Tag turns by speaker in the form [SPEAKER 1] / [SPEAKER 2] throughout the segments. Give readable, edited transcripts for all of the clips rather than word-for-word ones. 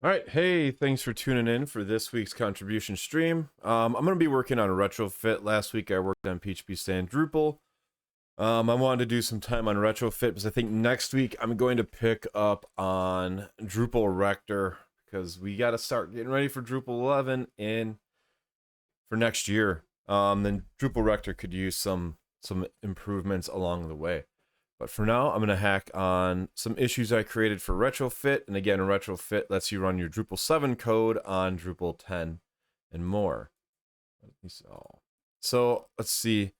[SPEAKER 1] All right, hey, thanks for tuning in for this week's contribution stream. I'm going to be working on a retrofit. Last week I worked on PHP Stand Drupal. I wanted to do some time on retrofit because I think next week I'm going to pick up on Drupal Rector because we got to start getting ready for Drupal 11 in for next year. Then Drupal Rector could use some improvements along the way. But for now, I'm going to hack on some issues I created for Retrofit. And again, Retrofit lets you run your Drupal 7 code on Drupal 10 and more. So let's see.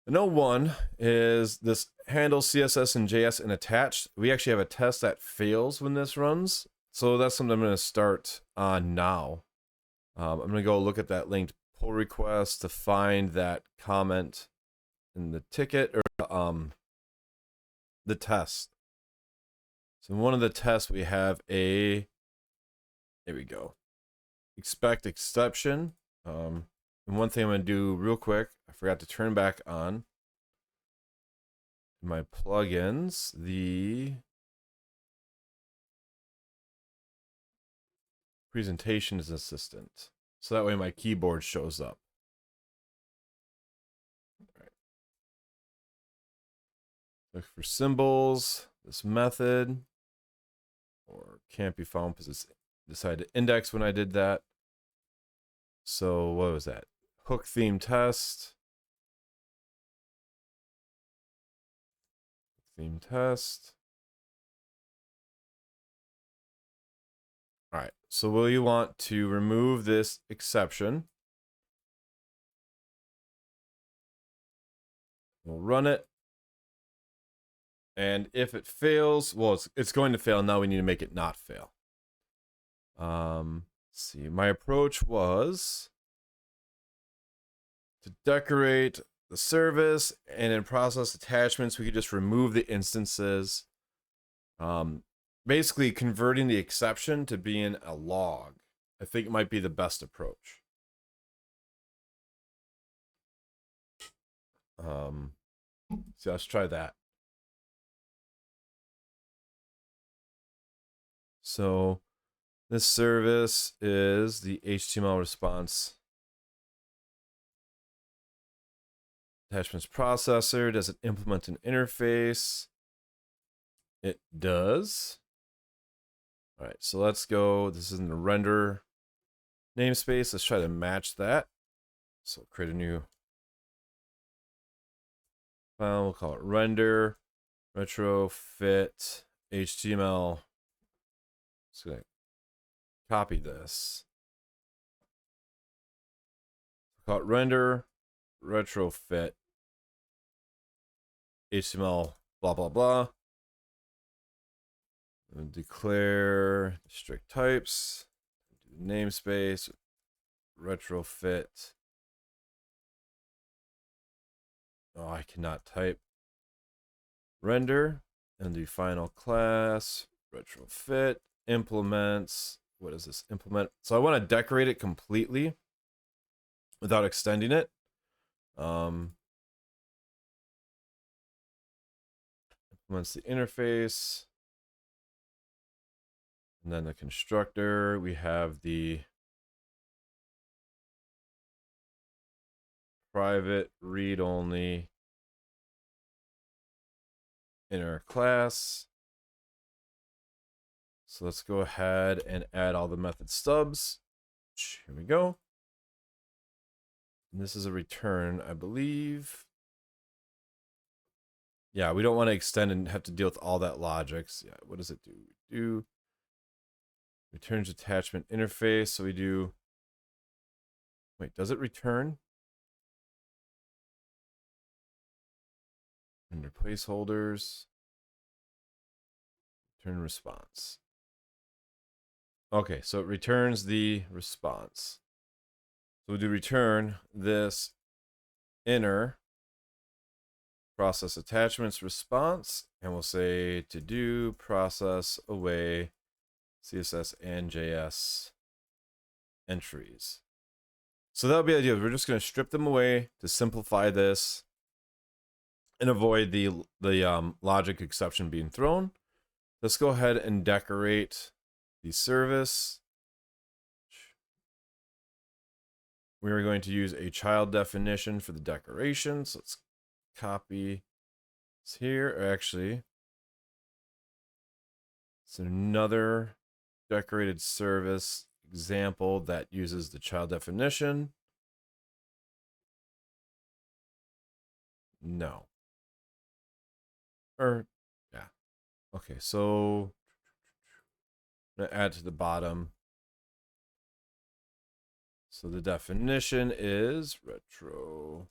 [SPEAKER 1] The no one is this handle CSS and JS and attached. We actually have a test that fails when this runs. So that's something I'm going to start on now. I'm going to go look at that linked pull request to find that comment in the ticket or the test. So in one of the tests we have there we go, expect exception. And one thing I'm going to do real quick, I forgot to turn back on my plugins, the presentations assistant. So that way my keyboard shows up. Look for symbols, this method, or can't be found because it's decided to index when I did that. So what was that? Hook theme test. Theme test. All right, so will you want to remove this exception? We'll run it. And if it fails, well, it's going to fail. Now we need to make it not fail. Let's see. My approach was to decorate the service, and in process attachments, we could just remove the instances. Basically converting the exception to being a log. I think it might be the best approach. So let's try that. So this service is the HTML response attachments processor. Does it implement an interface? It does. All right, so let's go. This is in the render namespace. Let's try to match that. So create a new file. We'll call it render retrofit HTML. Just gonna copy this. Call it render retrofit HTML blah blah blah. And declare strict types. Namespace retrofit. Oh, I cannot type. Render and the final class retrofit. Implements. What is this? Implement. So I want to decorate it completely without extending it. Implements the interface. And then the constructor. We have the private read-only inner class. So let's go ahead and add all the method stubs. Here we go. And this is a return, I believe. Yeah, we don't want to extend and have to deal with all that logic. So yeah, what does it do? We do returns attachment interface. So we do, wait, does it return? Under placeholders, return response. Okay, so it returns the response. So we'll do return this inner process attachments response, and we'll say to do process away CSS and JS entries. So that'll be the idea. We're just going to strip them away to simplify this and avoid the logic exception being thrown. Let's go ahead and decorate the service. We are going to use a child definition for the decoration. So let's copy this here. Or actually, it's another decorated service example that uses the child definition. No. Or, yeah. Okay, so I'm gonna add to the bottom. So the definition is Retrofit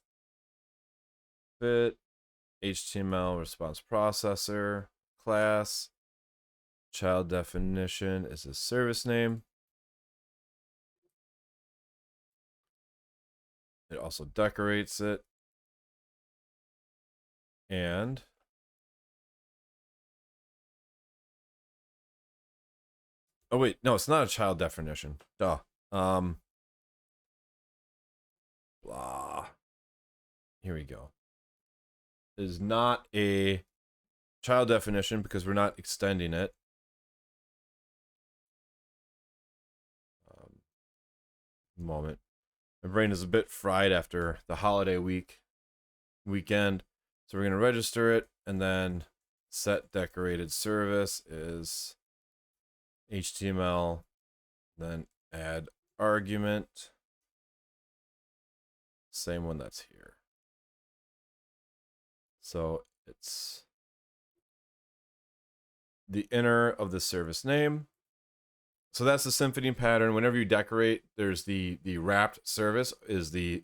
[SPEAKER 1] HTML response processor class. Child definition is a service name. It also decorates it. And oh wait, no, it's not a child definition. Duh. Blah. Here we go. It is not a child definition because we're not extending it. Moment. My brain is a bit fried after the holiday weekend. So we're going to register it, and then set decorated service is HTML, then add argument, same one that's here. So it's the inner of the service name. So that's the Symfony pattern. Whenever you decorate, there's the wrapped service is the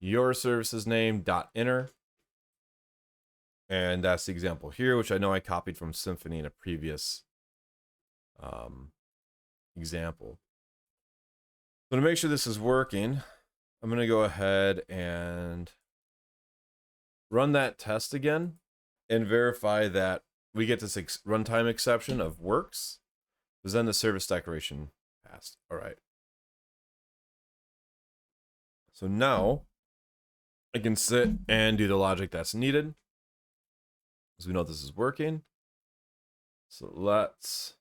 [SPEAKER 1] your service's name dot inner. And that's the example here, which I know I copied from Symfony in a previous example. So to make sure this is working, I'm going to go ahead and run that test again and verify that we get this runtime exception of works. Because then the service decoration passed. All right. So now I can sit and do the logic that's needed, because we know this is working. So let's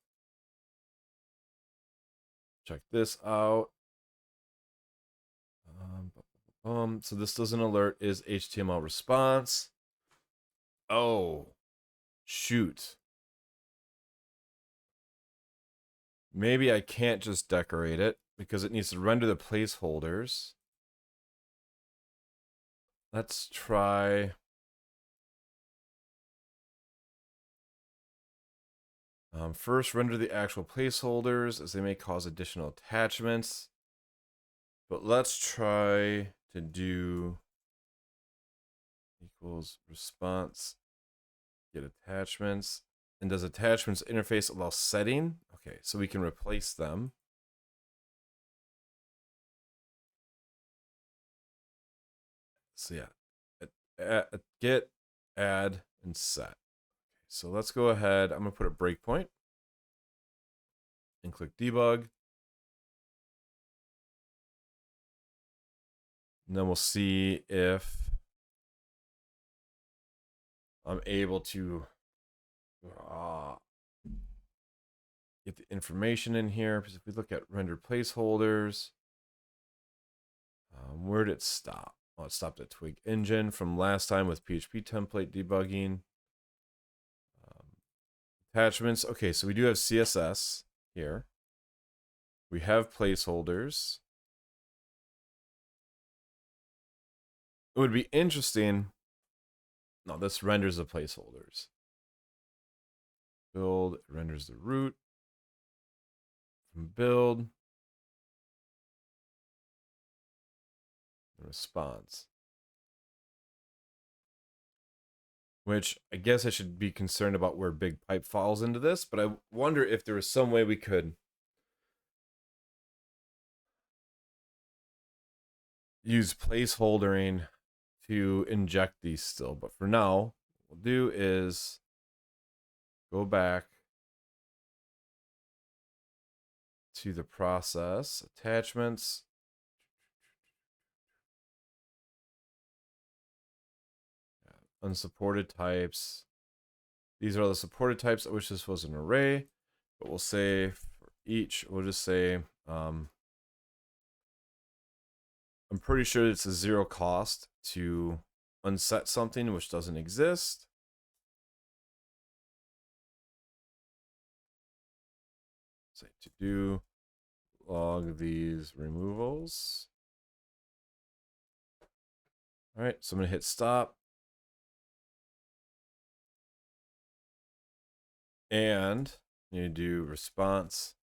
[SPEAKER 1] check this out. So this doesn't alert is HTML response. Oh, shoot. Maybe I can't just decorate it because it needs to render the placeholders. Let's try. First, render the actual placeholders, as they may cause additional attachments. But let's try to do equals response, get attachments. And does attachments interface allow setting? Okay, so we can replace them. So yeah, get, add, and set. Okay, so let's go ahead. I'm gonna put a breakpoint and click debug. And then we'll see if I'm able to get the information in here. Because if we look at render placeholders, where did it stop? Oh, it stopped at Twig Engine from last time with PHP template debugging. Attachments. Okay, so we do have CSS here. We have placeholders. It would be interesting. No, this renders the placeholders. Build renders the root. From build. Response. Which I guess I should be concerned about where big pipe falls into this, but I wonder if there was some way we could use placeholdering to inject these still. But for now, what we'll do is go back to the process, attachments. Unsupported types. These are all the supported types. I wish this was an array, but we'll say for each. We'll just say, I'm pretty sure it's a 0 cost to unset something which doesn't exist. Say to do log these removals. All right, so I'm gonna hit stop. And you do response,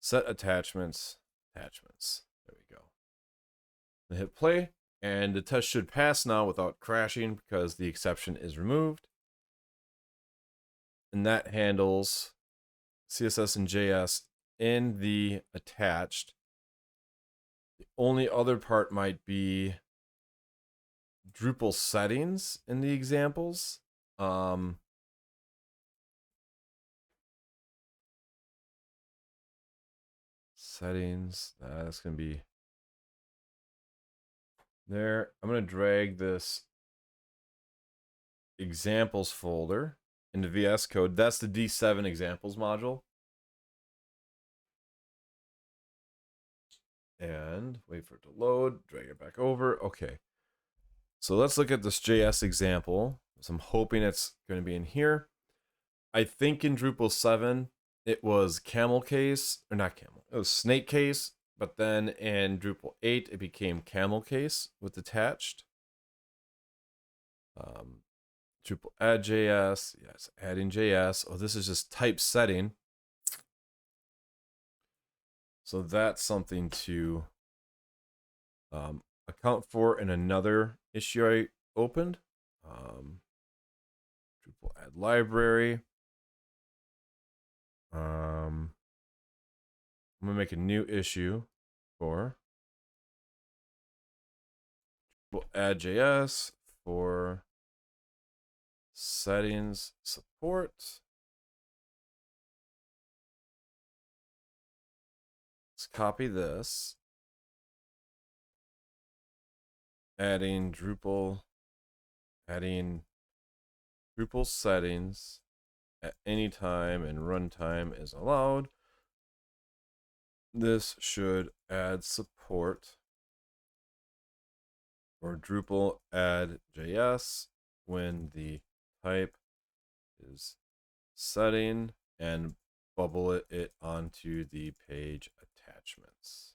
[SPEAKER 1] set attachments. There we go. And hit play, and the test should pass now without crashing because the exception is removed. And that handles CSS and JS in the attached. The only other part might be Drupal settings in the examples. Settings, that's going to be there. I'm going to drag this examples folder into VS Code. That's the D7 examples module. And wait for it to load, drag it back over. Okay. So let's look at this JS example. So I'm hoping it's going to be in here. I think in Drupal 7, it was camel case, or not camel, it was snake case. But then in Drupal 8, it became camel case with attached. Drupal add JS, yes, adding JS. Oh, this is just type setting. So that's something to account for in another issue I opened. Drupal add library. I'm gonna make a new issue for Drupal add JS for settings support. Let's copy this. Adding Drupal settings at any time and runtime is allowed. This should add support for Drupal add JS when the type is setting, and bubble it onto the page attachments.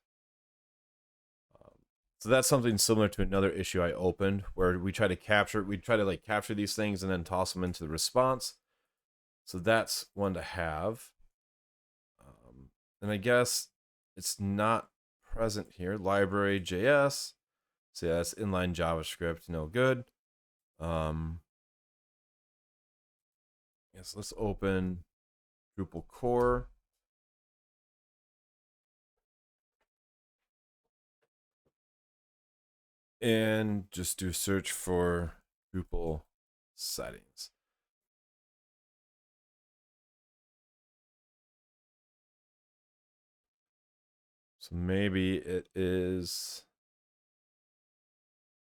[SPEAKER 1] So that's something similar to another issue I opened where we try to capture these things and then toss them into the response. So that's one to have. And I guess it's not present here. Library JS. So yeah, that's inline JavaScript, no good. Yes, let's open Drupal core. And just do a search for Drupal settings. So maybe it is,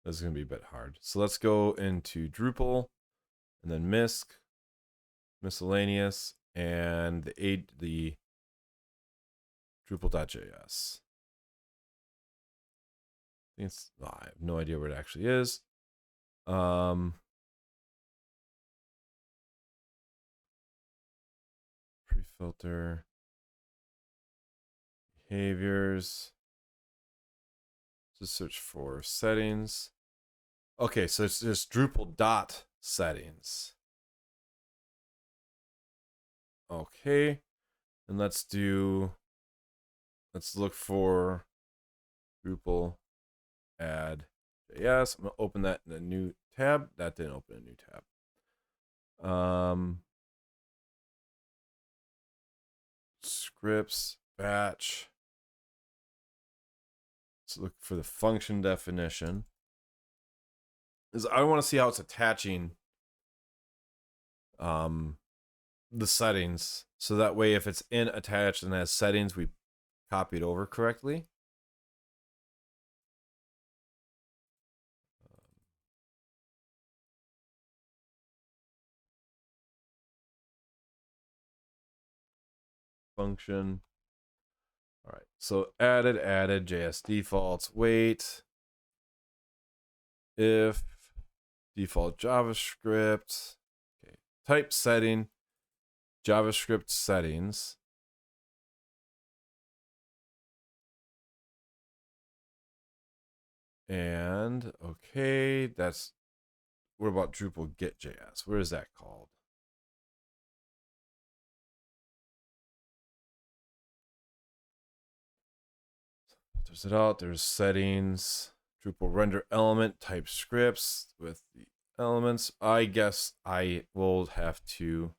[SPEAKER 1] this is going to be a bit hard. So let's go into Drupal and then miscellaneous, and the Drupal.js. I have no idea where it actually is. Pre-filter behaviors. Just search for settings. Okay, so it's just Drupal.settings. Okay, and let's look for Drupal add JS. I'm gonna open that in a new tab. That didn't open a new tab. Scripts, batch. Let's look for the function definition. I want to see how it's attaching the settings, so that way if it's in attached and has settings, we copy it over correctly. Function All right, so added JS defaults, wait, if default JavaScript, okay, type setting, JavaScript settings. And okay, that's, what about Drupal get.js? Where is that called? There's it out, there's settings, Drupal render element type scripts with the elements. I guess I will have to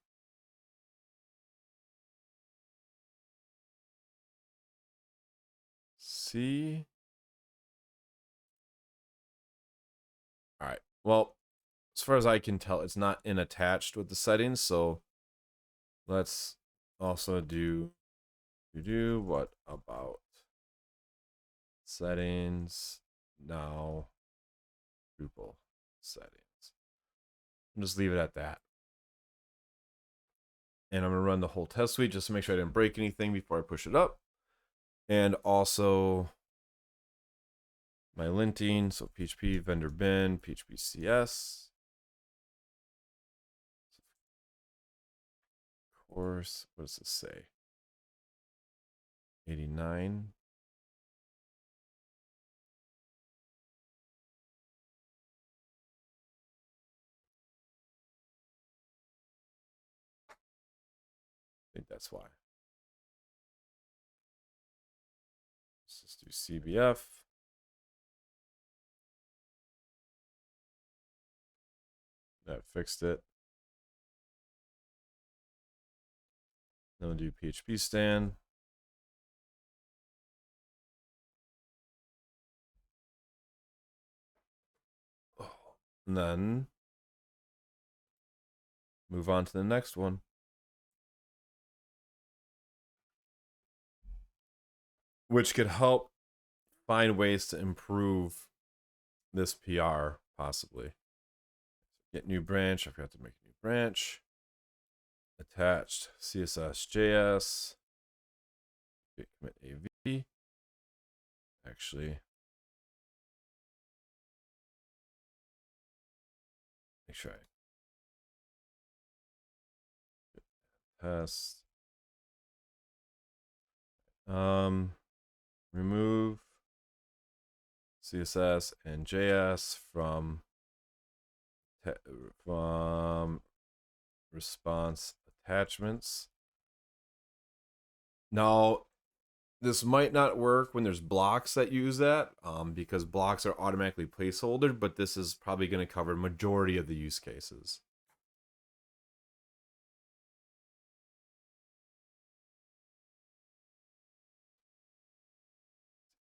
[SPEAKER 1] see. All right, well, as far as I can tell, it's not in attached with the settings, so let's also do what about settings now, Drupal settings. I'll just leave it at that. And I'm going to run the whole test suite just to make sure I didn't break anything before I push it up. And also my linting, so PHP vendor bin, PHP CS. Of course, what does this say? 89. I think that's why. Let's just do CBF. That fixed it. Then we'll do PHP stand. And then move on to the next one, which could help find ways to improve this PR possibly. Get new branch. I forgot to make a new branch. Attached CSS.js. Commit AV. Actually, make sure I test. Remove CSS and JS from response attachments. Now, this might not work when there's blocks that use that, because blocks are automatically placeholder, but this is probably going to cover majority of the use cases.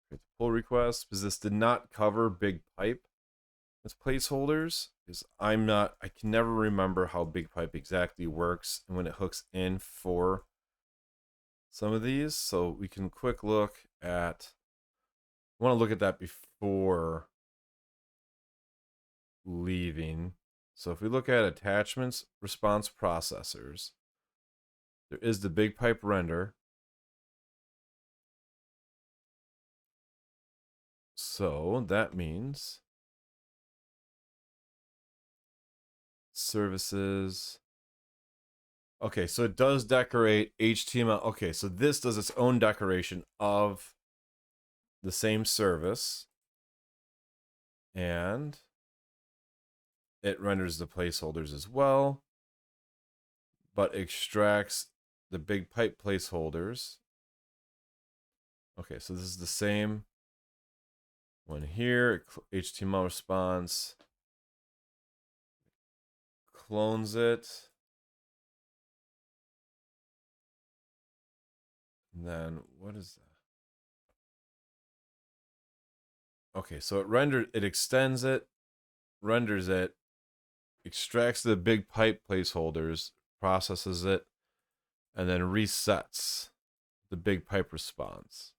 [SPEAKER 1] Create the pull request, because this did not cover big pipe as placeholders, because I can never remember how big pipe exactly works and when it hooks in for some of these. So we can quick look at, I want to look at that before leaving. So if we look at attachments, response processors, there is the big pipe render. So that means services. Okay, so it does decorate HTML. Okay, so this does its own decoration of the same service. And it renders the placeholders as well, but extracts the big pipe placeholders. Okay, so this is the same one here. HTML response, clones it, and then what is that? Okay, so it extends it, renders it, extracts the big pipe placeholders, processes it, and then resets the big pipe response.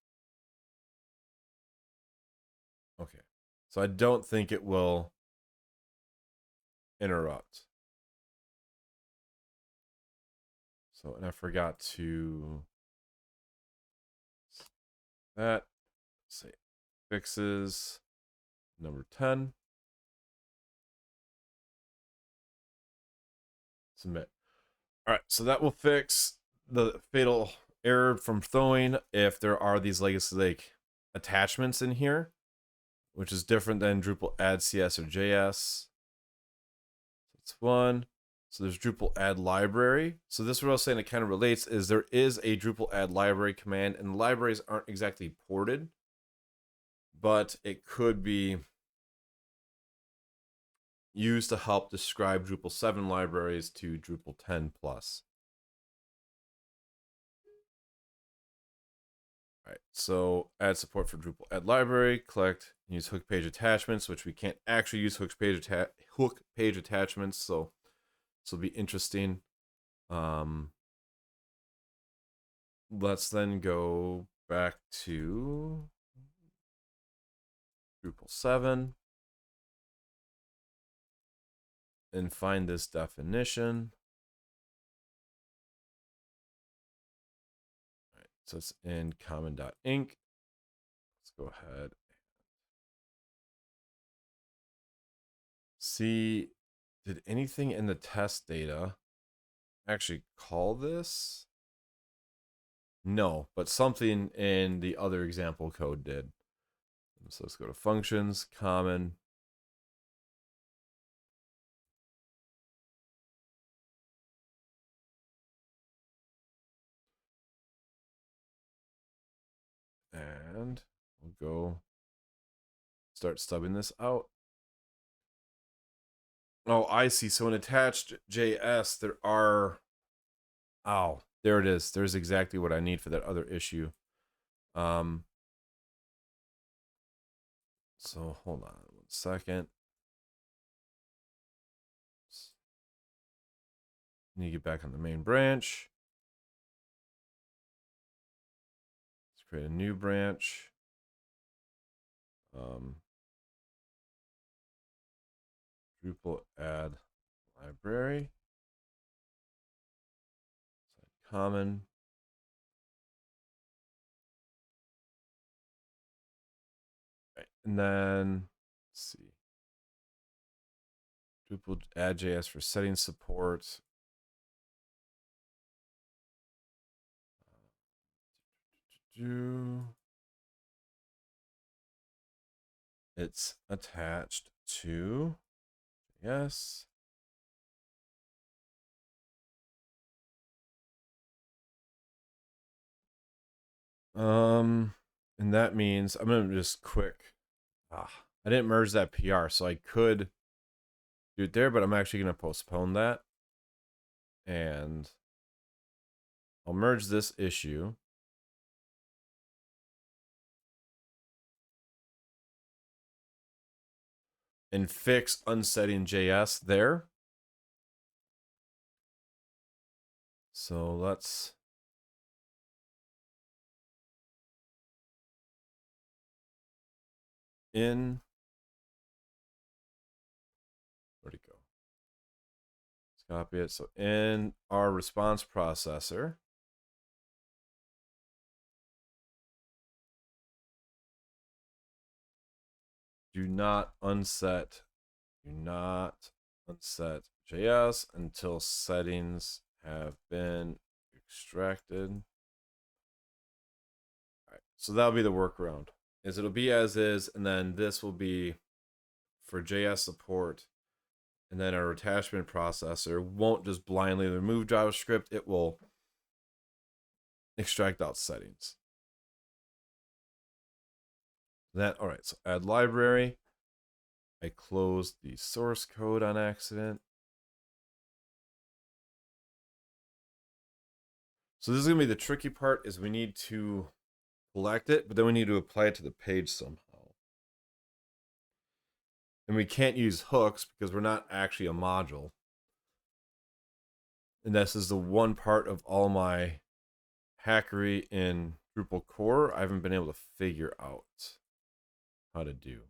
[SPEAKER 1] Okay, so I don't think it will interrupt. So, and I forgot to that. Say fixes number 10. Submit. All right, so that will fix the fatal error from throwing if there are these legacy like attachments in here, which is different than Drupal add CS or JS. That's one. So there's Drupal add library. So this is what I was saying, it kind of relates, is there is a Drupal add library command, and the libraries aren't exactly ported, but it could be used to help describe Drupal 7 libraries to Drupal 10 plus. All right, so add support for Drupal add library, collect, use hook page attachments, which we can't actually use hook page attachments, so this will be interesting. Let's then go back to Drupal 7 and find this definition. All right, so it's in common.inc. Let's go ahead. See, did anything in the test data actually call this? No, but something in the other example code did. So let's go to functions, common. And we'll go start stubbing this out. Oh, I see. So in attached JS, there are, oh, there it is. There's exactly what I need for that other issue. So hold on 1 second. Need to get back on the main branch. Let's create a new branch. Drupal add library. Common. Right. And then let's see. Drupal add JS for settings support. It's attached to yes. And that means I'm gonna just quick. I didn't merge that PR, so I could do it there, but I'm actually gonna postpone that. And I'll merge this issue. And fix unsetting JS there. So let's in, where'd it go? Let's copy it. So in our response processor, do not unset JS until settings have been extracted. All right, so that'll be the workaround. Is it'll be as is, and then this will be for JS support, and then our attachment processor won't just blindly remove JavaScript, it will extract out settings. That, all right, so add library. I closed the source code on accident. So this is gonna be the tricky part, is we need to collect it, but then we need to apply it to the page somehow. And we can't use hooks because we're not actually a module. And this is the one part of all my hackery in Drupal core I haven't been able to figure out how to do.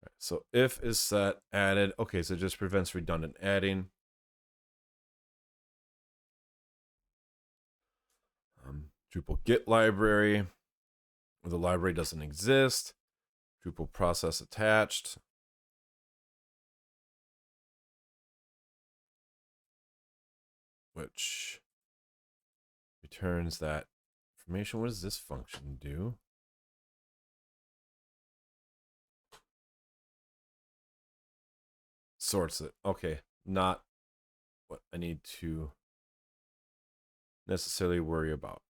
[SPEAKER 1] Right, so if is set, added. Okay, so it just prevents redundant adding. Drupal get library, where the library doesn't exist. Drupal process attached. Which returns that information. What does this function do? Sorts it. Okay, not what I need to necessarily worry about.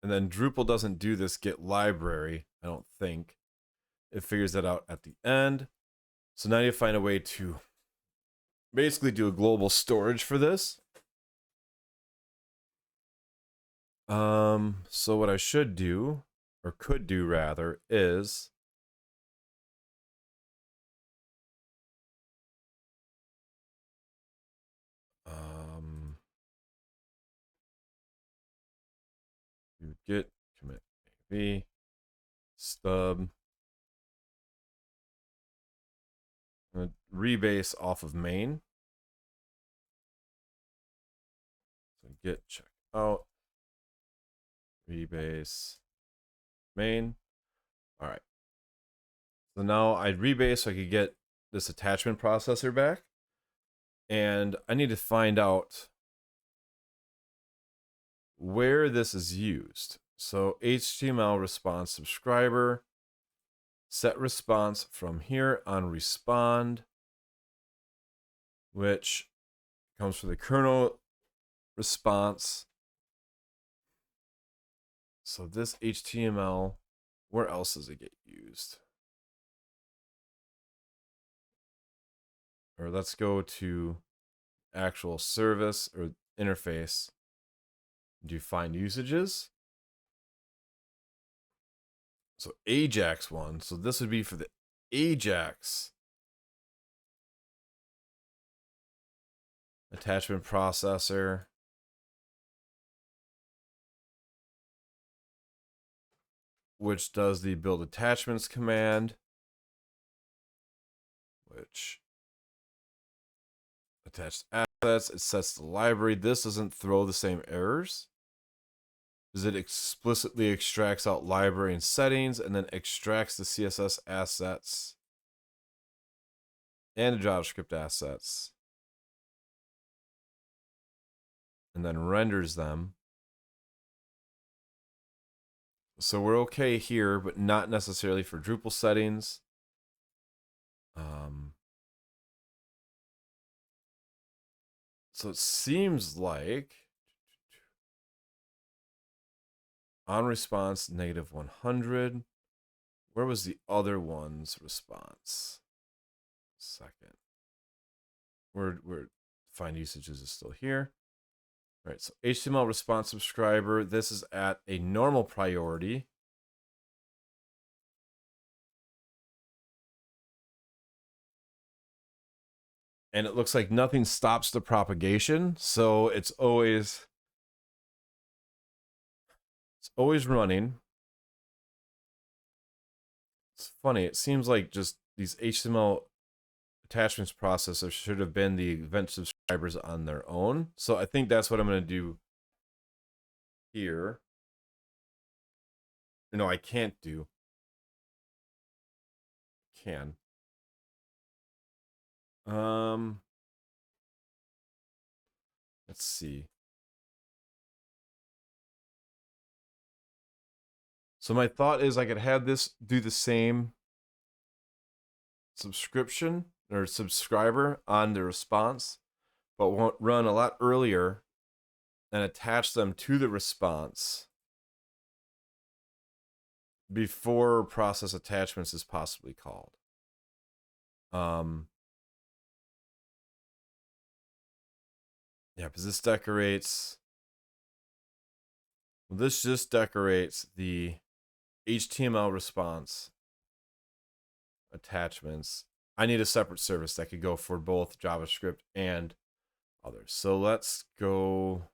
[SPEAKER 1] And then Drupal doesn't do this get library, I don't think. It figures that out at the end. So now you find a way to basically do a global storage for this. So what I should do, or could do rather, is you git commit v stub rebase off of main. So git check out rebase main. All right. So now I'd rebase so I could get this attachment processor back. And I need to find out where this is used. So HTML response subscriber, set response from here on respond, which comes from the kernel response. So this HTML, where else does it get used? Or let's go to actual service or interface. Do you find usages? So Ajax one. So this would be for the Ajax attachment processor. Which does the build attachments command. Which attached assets. It sets the library. This doesn't throw the same errors. Because it explicitly extracts out library and settings and then extracts the CSS assets and the JavaScript assets and then renders them. So we're okay here, but not necessarily for Drupal settings. So it seems like on response -100. Where was the other one's response? Second. We're find usages is still here. All right, so HTML response subscriber. This is at a normal priority. And it looks like nothing stops the propagation, so it's always running. It's funny, it seems like just these HTML attachments processors should have been the event subscribers on their own. So I think that's what I'm going to do here. No, I can't do. Can. Let's see. So my thought is I could have this do the same subscription or subscriber on the response, but won't run a lot earlier and attach them to the response before process attachments is possibly called. Yeah, because this decorates. Well, this just decorates the HTML response attachments. I need a separate service that could go for both JavaScript and others. So let's go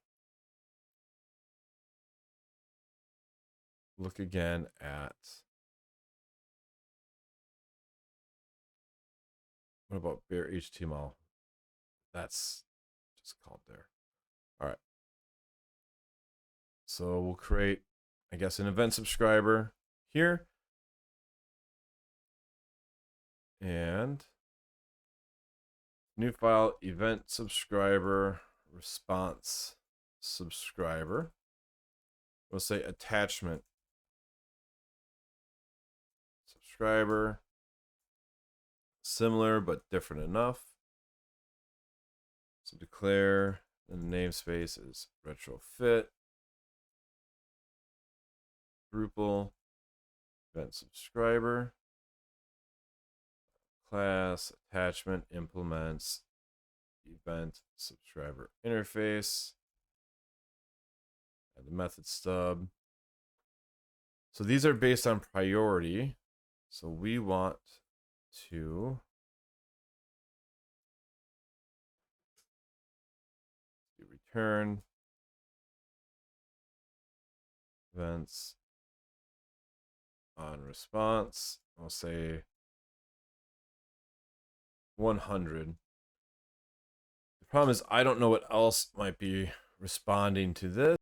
[SPEAKER 1] look again at what about bare HTML? That's just called there. All right. So we'll create, I guess, an event subscriber here. And new file, event subscriber, response subscriber. We'll say attachment subscriber. Similar but different enough. So declare, and the namespace is Retrofit, Drupal, event subscriber, class, attachment, implements, event subscriber interface, and the method stub. So these are based on priority. So we want to return events on response. I'll say 100. The problem is I don't know what else might be responding to this.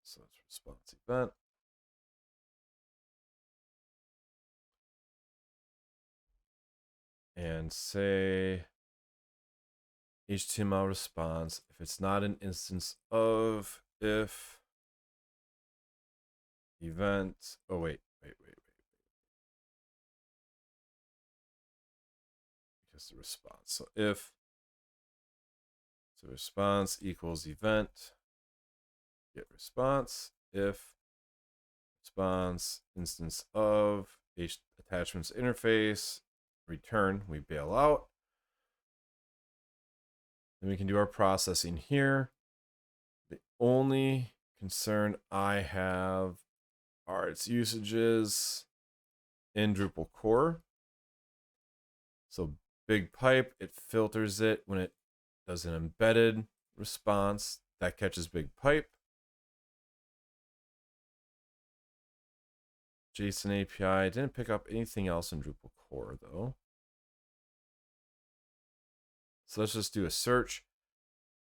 [SPEAKER 1] So it's response event. And say HTML response if it's not an instance of if event. Oh, wait. Just the response. So if response equals event, get response. If response instance of attachments interface, return, we bail out. Then we can do our processing here. The only concern I have are its usages in Drupal core. So big pipe, it filters it when it does an embedded response that catches big pipe. JSON API didn't pick up anything else in Drupal core though. So let's just do a search.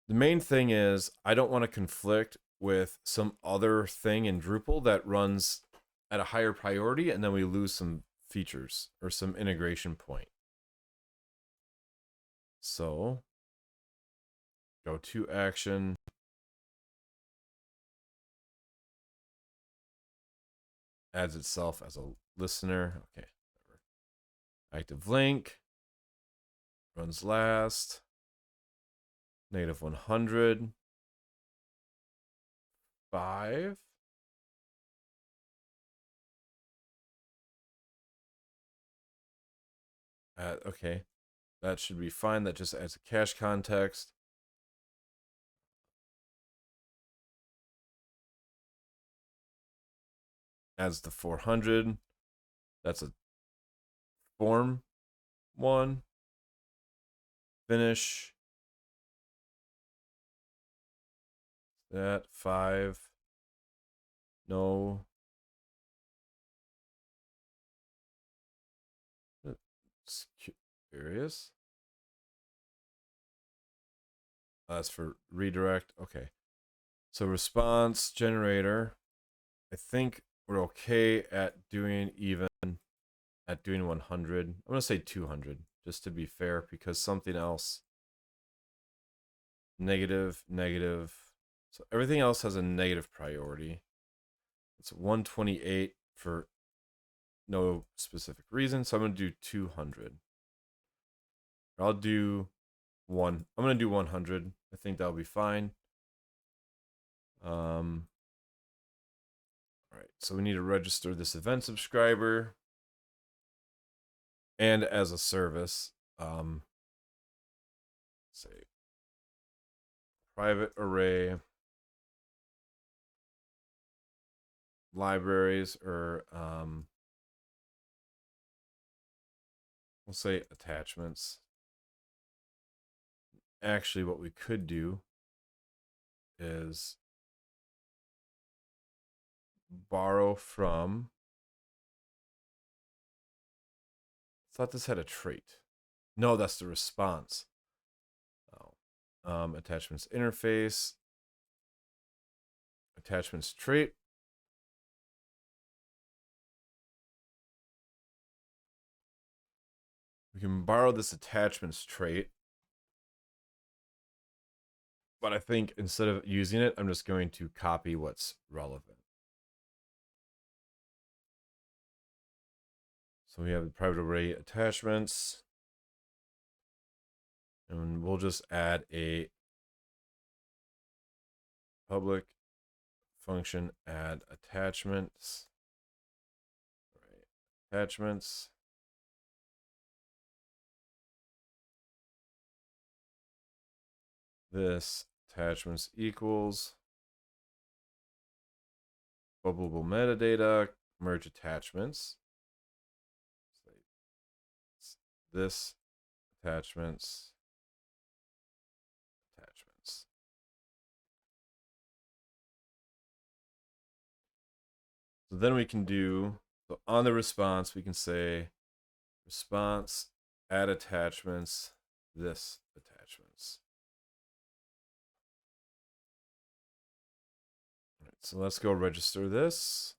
[SPEAKER 1] The main thing is I don't want to conflict with some other thing in Drupal that runs at a higher priority and then we lose some features or some integration point. So go to action. Adds itself as a listener. Okay. Active link. Runs last. -100. 5. Okay. That should be fine. That just adds a cache context. Adds the 400. That's a form one. Finish. That 5. No. It's curious. That's for redirect. Okay. So response generator. I think we're okay at doing even at doing 100. I'm going to say 200 just to be fair because something else. Negative. So everything else has a negative priority. It's 128 for no specific reason. So I'm going to do 200. I'll do one. I'm going to do 100. I think that'll be fine. All right. So we need to register this event subscriber and as a service. Say private array libraries or we'll say attachments. Actually, what we could do is borrow from. I thought this had a trait. No, that's the response. Oh. Attachments interface. attachments trait. We can borrow this attachments trait, but I think instead of using it, I'm just going to copy what's relevant. So we have the private array attachments, and we'll just add a public function add attachments. Right. Attachments. This attachments equals bubbleable metadata merge attachments. This attachments. So then we can do, so on the response, we can say response, add attachments, this attachments. All right, so let's go register this.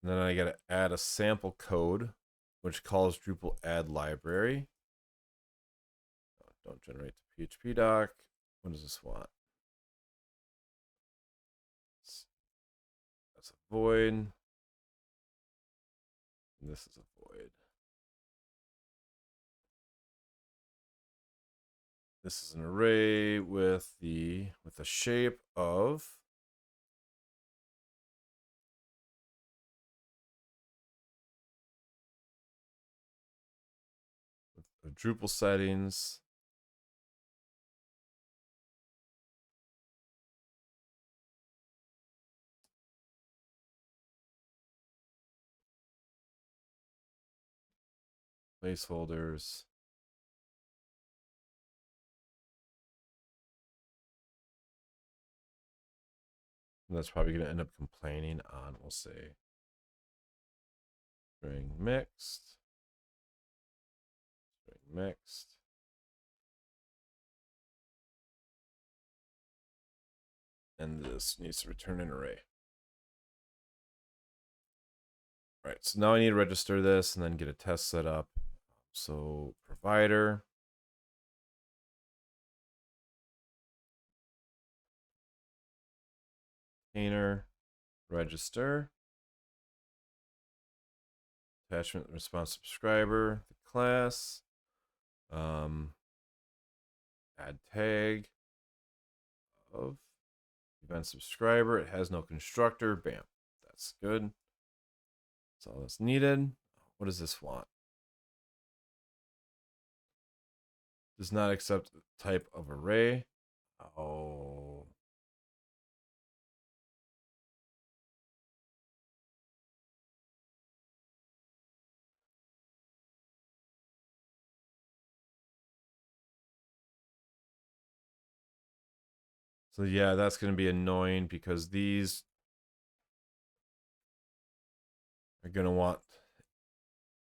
[SPEAKER 1] And then I got to add a sample code, which calls Drupal add library. Don't generate the PHP doc. What does this want? That's a void. And this is a void. This is an array with the shape of the Drupal settings. Placeholders. And that's probably going to end up complaining on, we'll say, string mixed. String mixed. And this needs to return an array. All right, so now I need to register this and then get a test set up. So provider. Container. Register. Attachment response subscriber. The class. Add tag of event subscriber. It has no constructor. Bam. That's good. That's all that's needed. What does this want? Does not accept type of array. Oh. So yeah, that's going to be annoying because these are going to want,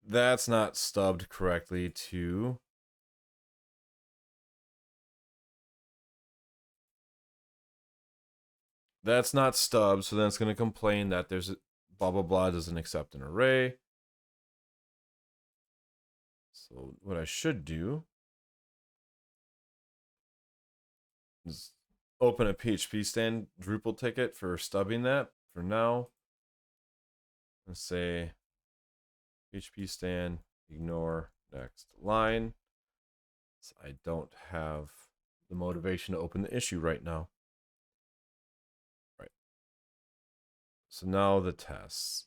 [SPEAKER 1] that's not stubbed correctly to that's not stubbed, so then it's going to complain that there's a blah blah blah doesn't accept an array. So what I should do is open a PHP stand Drupal ticket for stubbing that for now. And say PHP stand ignore next line. So I don't have the motivation to open the issue right now. Right. So now the tests.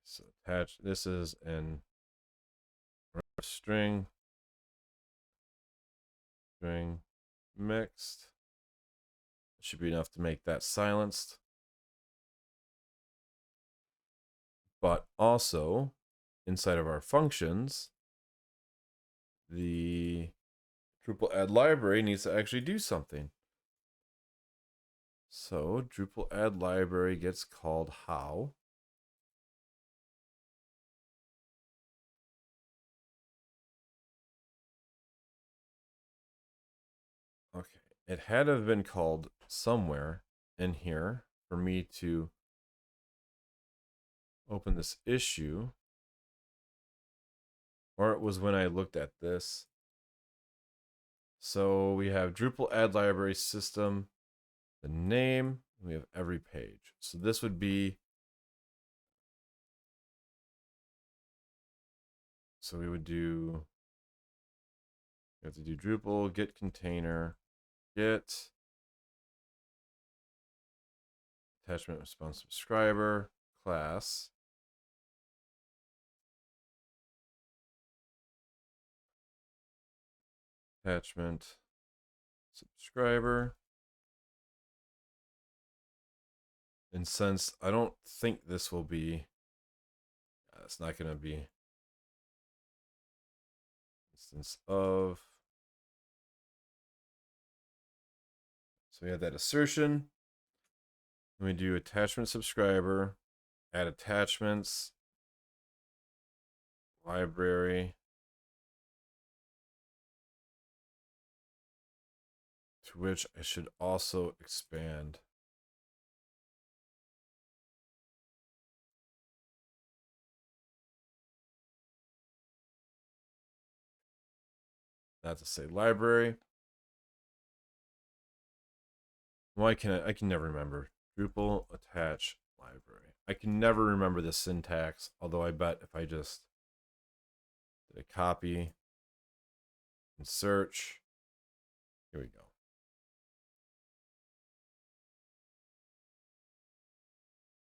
[SPEAKER 1] So attach, this is an string mixed. It should be enough to make that silenced. But also inside of our functions, the Drupal add library needs to actually do something. So Drupal add library gets called how? Okay, it had to have been called somewhere in here for me to open this issue. Or it was when I looked at this. So we have Drupal add library system, the name, we have every page. So this would be, so we would do, we have to do Drupal get container, get attachment response subscriber class, attachment subscriber. And since I don't think this will be, it's not going to be instance of. So we have that assertion. Then we do attachment subscriber, add attachments, library, to which I should also expand not to say library. Why can I can never remember. Drupal attach library. I can never remember the syntax, although I bet if I just did a copy and search, here we go.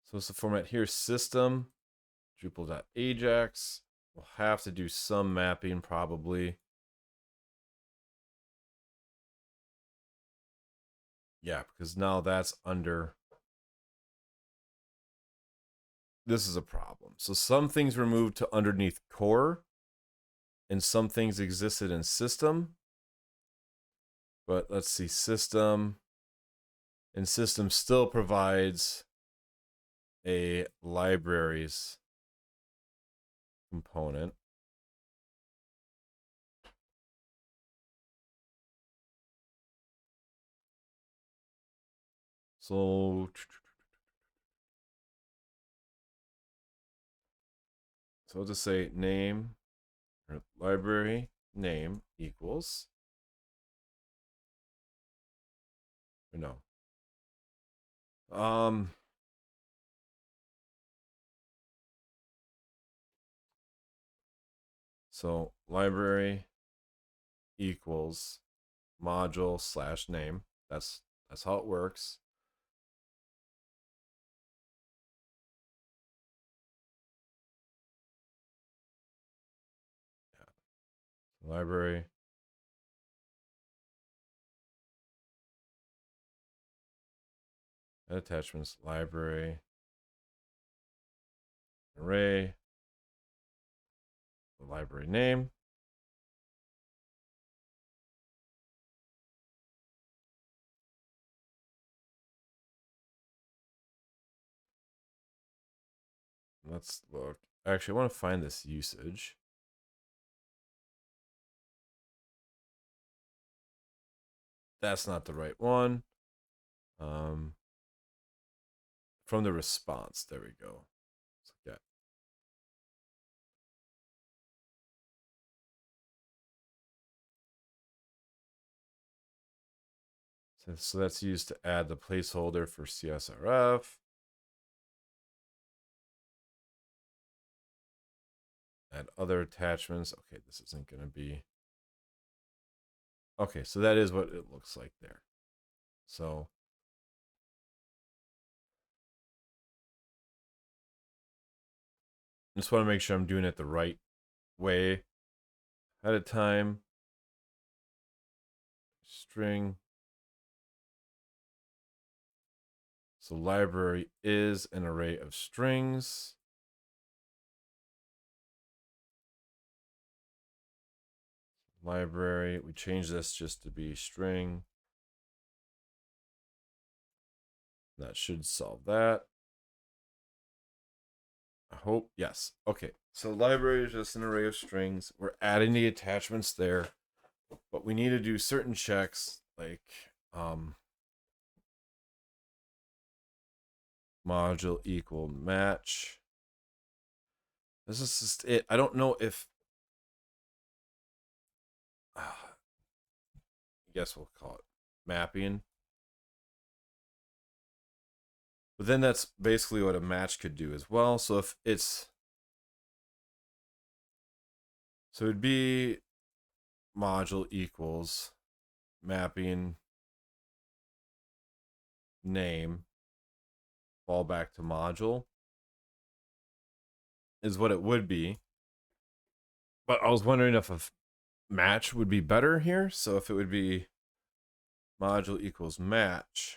[SPEAKER 1] So it's the format here, system, Drupal.ajax. We'll have to do some mapping probably. Yeah, because now that's under. This is a problem. So some things were moved to underneath core, and some things existed in system. But let's see, system. And system still provides a libraries component. So I'll just say name or library name equals, or no. So library equals module slash name. That's how it works. Yeah. Library attachments library array the library name. Let's look. Actually, I want to find this usage. That's not the right one. From the response, there we go. So, yeah. So that's used to add the placeholder for CSRF. Add other attachments. Okay, this isn't going to be. Okay, so that is what it looks like there. So just want to make sure I'm doing it the right way. At a time. String. So library is an array of strings. Library, we change this just to be string. That should solve that. I hope. Yes. Okay. So library is just an array of strings. We're adding the attachments there, but we need to do certain checks like module equal match. This is just it. I don't know if I guess we'll call it mapping. But then that's basically what a match could do as well. So if it's so it'd be module equals mapping name fall back to module is what it would be. But I was wondering if a match would be better here. So if it would be module equals match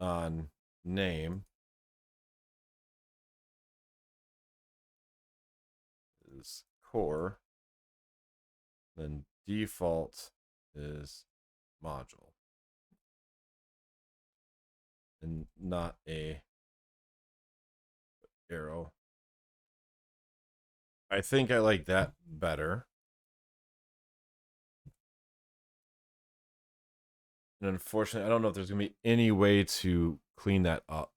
[SPEAKER 1] on name is core, then default is module and not a arrow. I think I like that better. And unfortunately, I don't know if there's going to be any way to clean that up.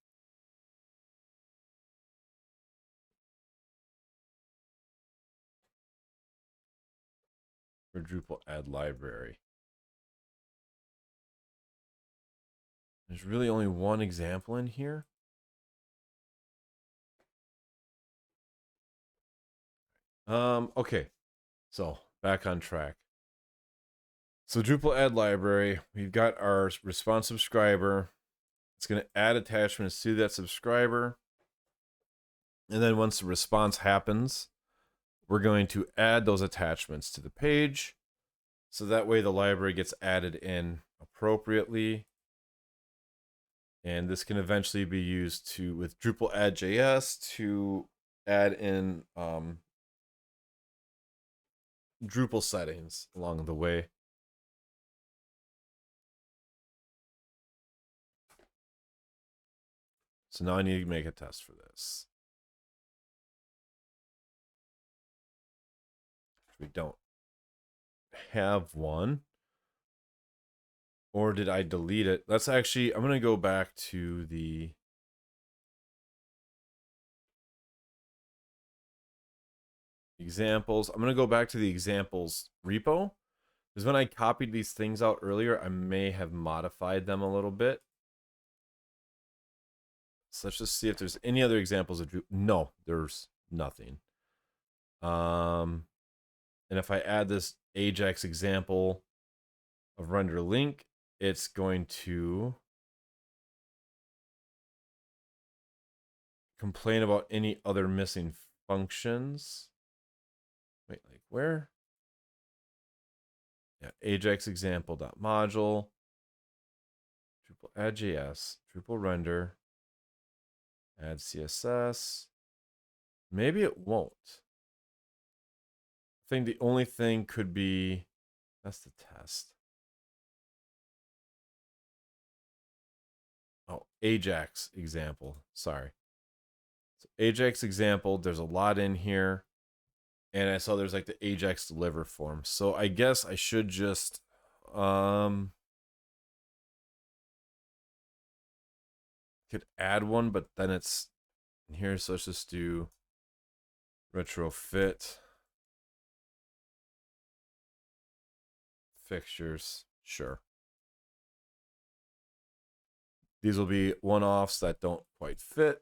[SPEAKER 1] For Drupal add library. There's really only one example in here. Okay. So back on track. So Drupal add library, we've got our response subscriber. It's going to add attachments to that subscriber. And then once the response happens, we're going to add those attachments to the page. So that way the library gets added in appropriately. And this can eventually be used to with Drupal add.js to add in Drupal settings along the way. So now I need to make a test for this. We don't have one. Or did I delete it? Let's actually, I'm going to go back to the examples. I'm going to go back to the examples repo. Because when I copied these things out earlier, I may have modified them a little bit. So let's just see if there's any other examples of Drupal. No, there's nothing. And if I add this Ajax example of render link, it's going to complain about any other missing functions. Wait, like where? Yeah, Ajax example.module, Drupal add.js, Drupal render, add CSS. Maybe it won't. I think the only thing could be, that's the test. Oh, Ajax example. Sorry. So Ajax example, there's a lot in here. And I saw there's like the Ajax deliver form. So I guess I should just could add one, but then it's in here. So let's just do retrofit fixtures. Sure. These will be one-offs that don't quite fit.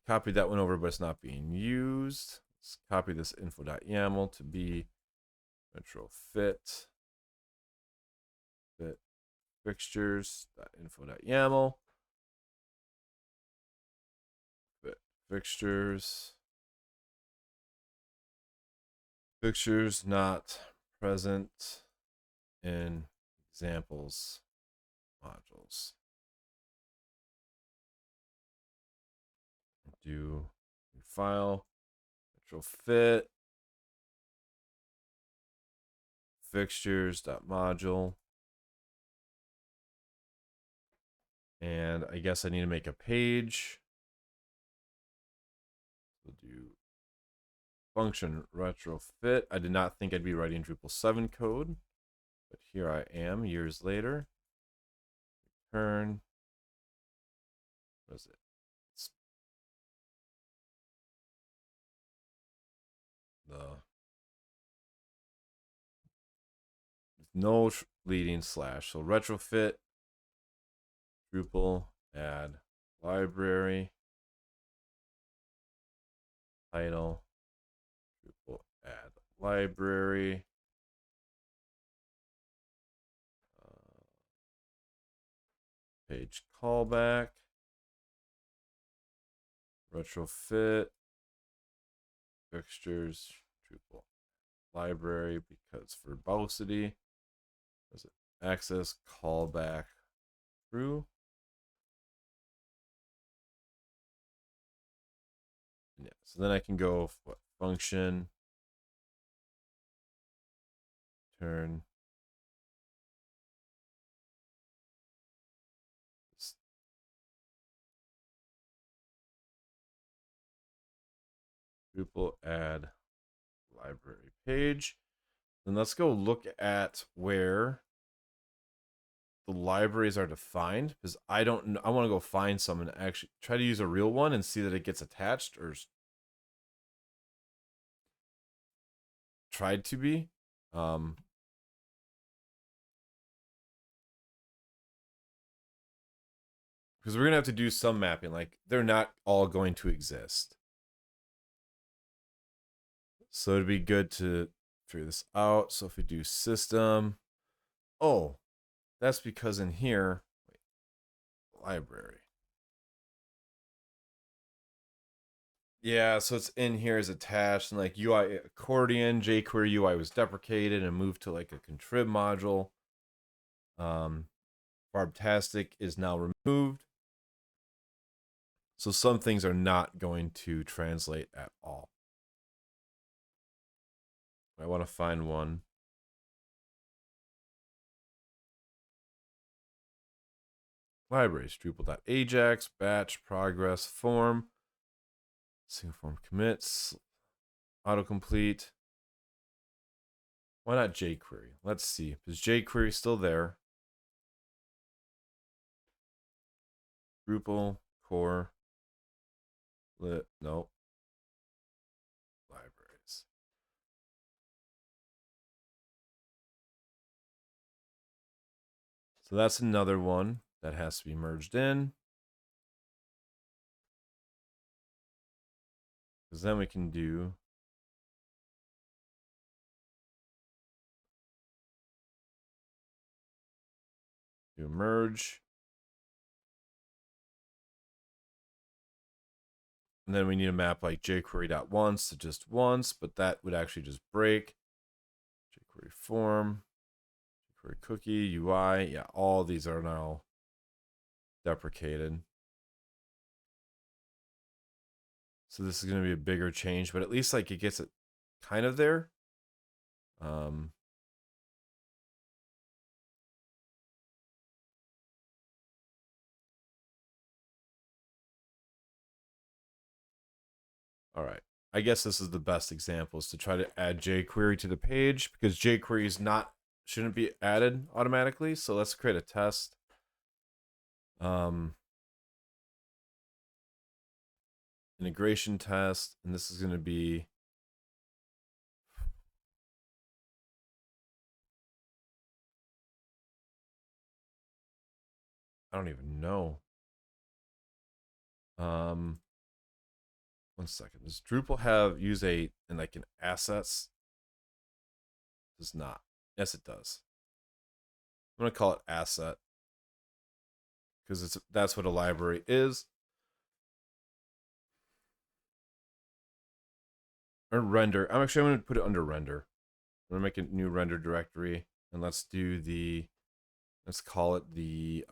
[SPEAKER 1] Copy that one over, but it's not being used. Let's copy this info.yaml to be retrofit fit fixtures.info.yaml. Fit fixtures. Fixtures not present in examples modules. Do file retrofit fixtures.module. And I guess I need to make a page. We'll do function retrofit. I did not think I'd be writing Drupal 7 code, but here I am years later. Return. What is it? It's the no leading slash. So retrofit Drupal add library title Drupal add library page callback retrofit fixtures Drupal library because verbosity was it access callback through. Yeah, so then I can go what function turn Drupal add library page. Then let's go look at where the libraries are defined because I don't know. I want to go find some and actually try to use a real one and see that it gets attached or tried to be. Because we're going to have to do some mapping. Like, they're not all going to exist. So it'd be good to figure this out. So if we do system, oh, that's because in here, wait, library. Yeah, so it's in here as attached, and like UI accordion, jQuery UI was deprecated and moved to like a contrib module. Barbtastic is now removed. So some things are not going to translate at all. I want to find one. Libraries, Drupal.ajax, batch, progress, form, single form commits, autocomplete. Why not jQuery? Let's see. Is jQuery still there? Drupal, core, lit, nope. Libraries. So that's another one that has to be merged in. Because then we can do merge. And then we need a map like jQuery.once to just once, but that would actually just break. jQuery form, jQuery cookie, UI. Yeah, all these are now deprecated. So this is going to be a bigger change, but at least like it gets it kind of there. All right. I guess this is the best example is to try to add jQuery to the page because jQuery is not shouldn't be added automatically. So let's create a test. Integration test, and this is going to be I don't even know. 1 second. Does Drupal use an assets? Does not. Yes, it does. I'm gonna call it asset because that's what a library is. Or render. I'm gonna put it under render. I'm gonna make a new render directory and let's call it the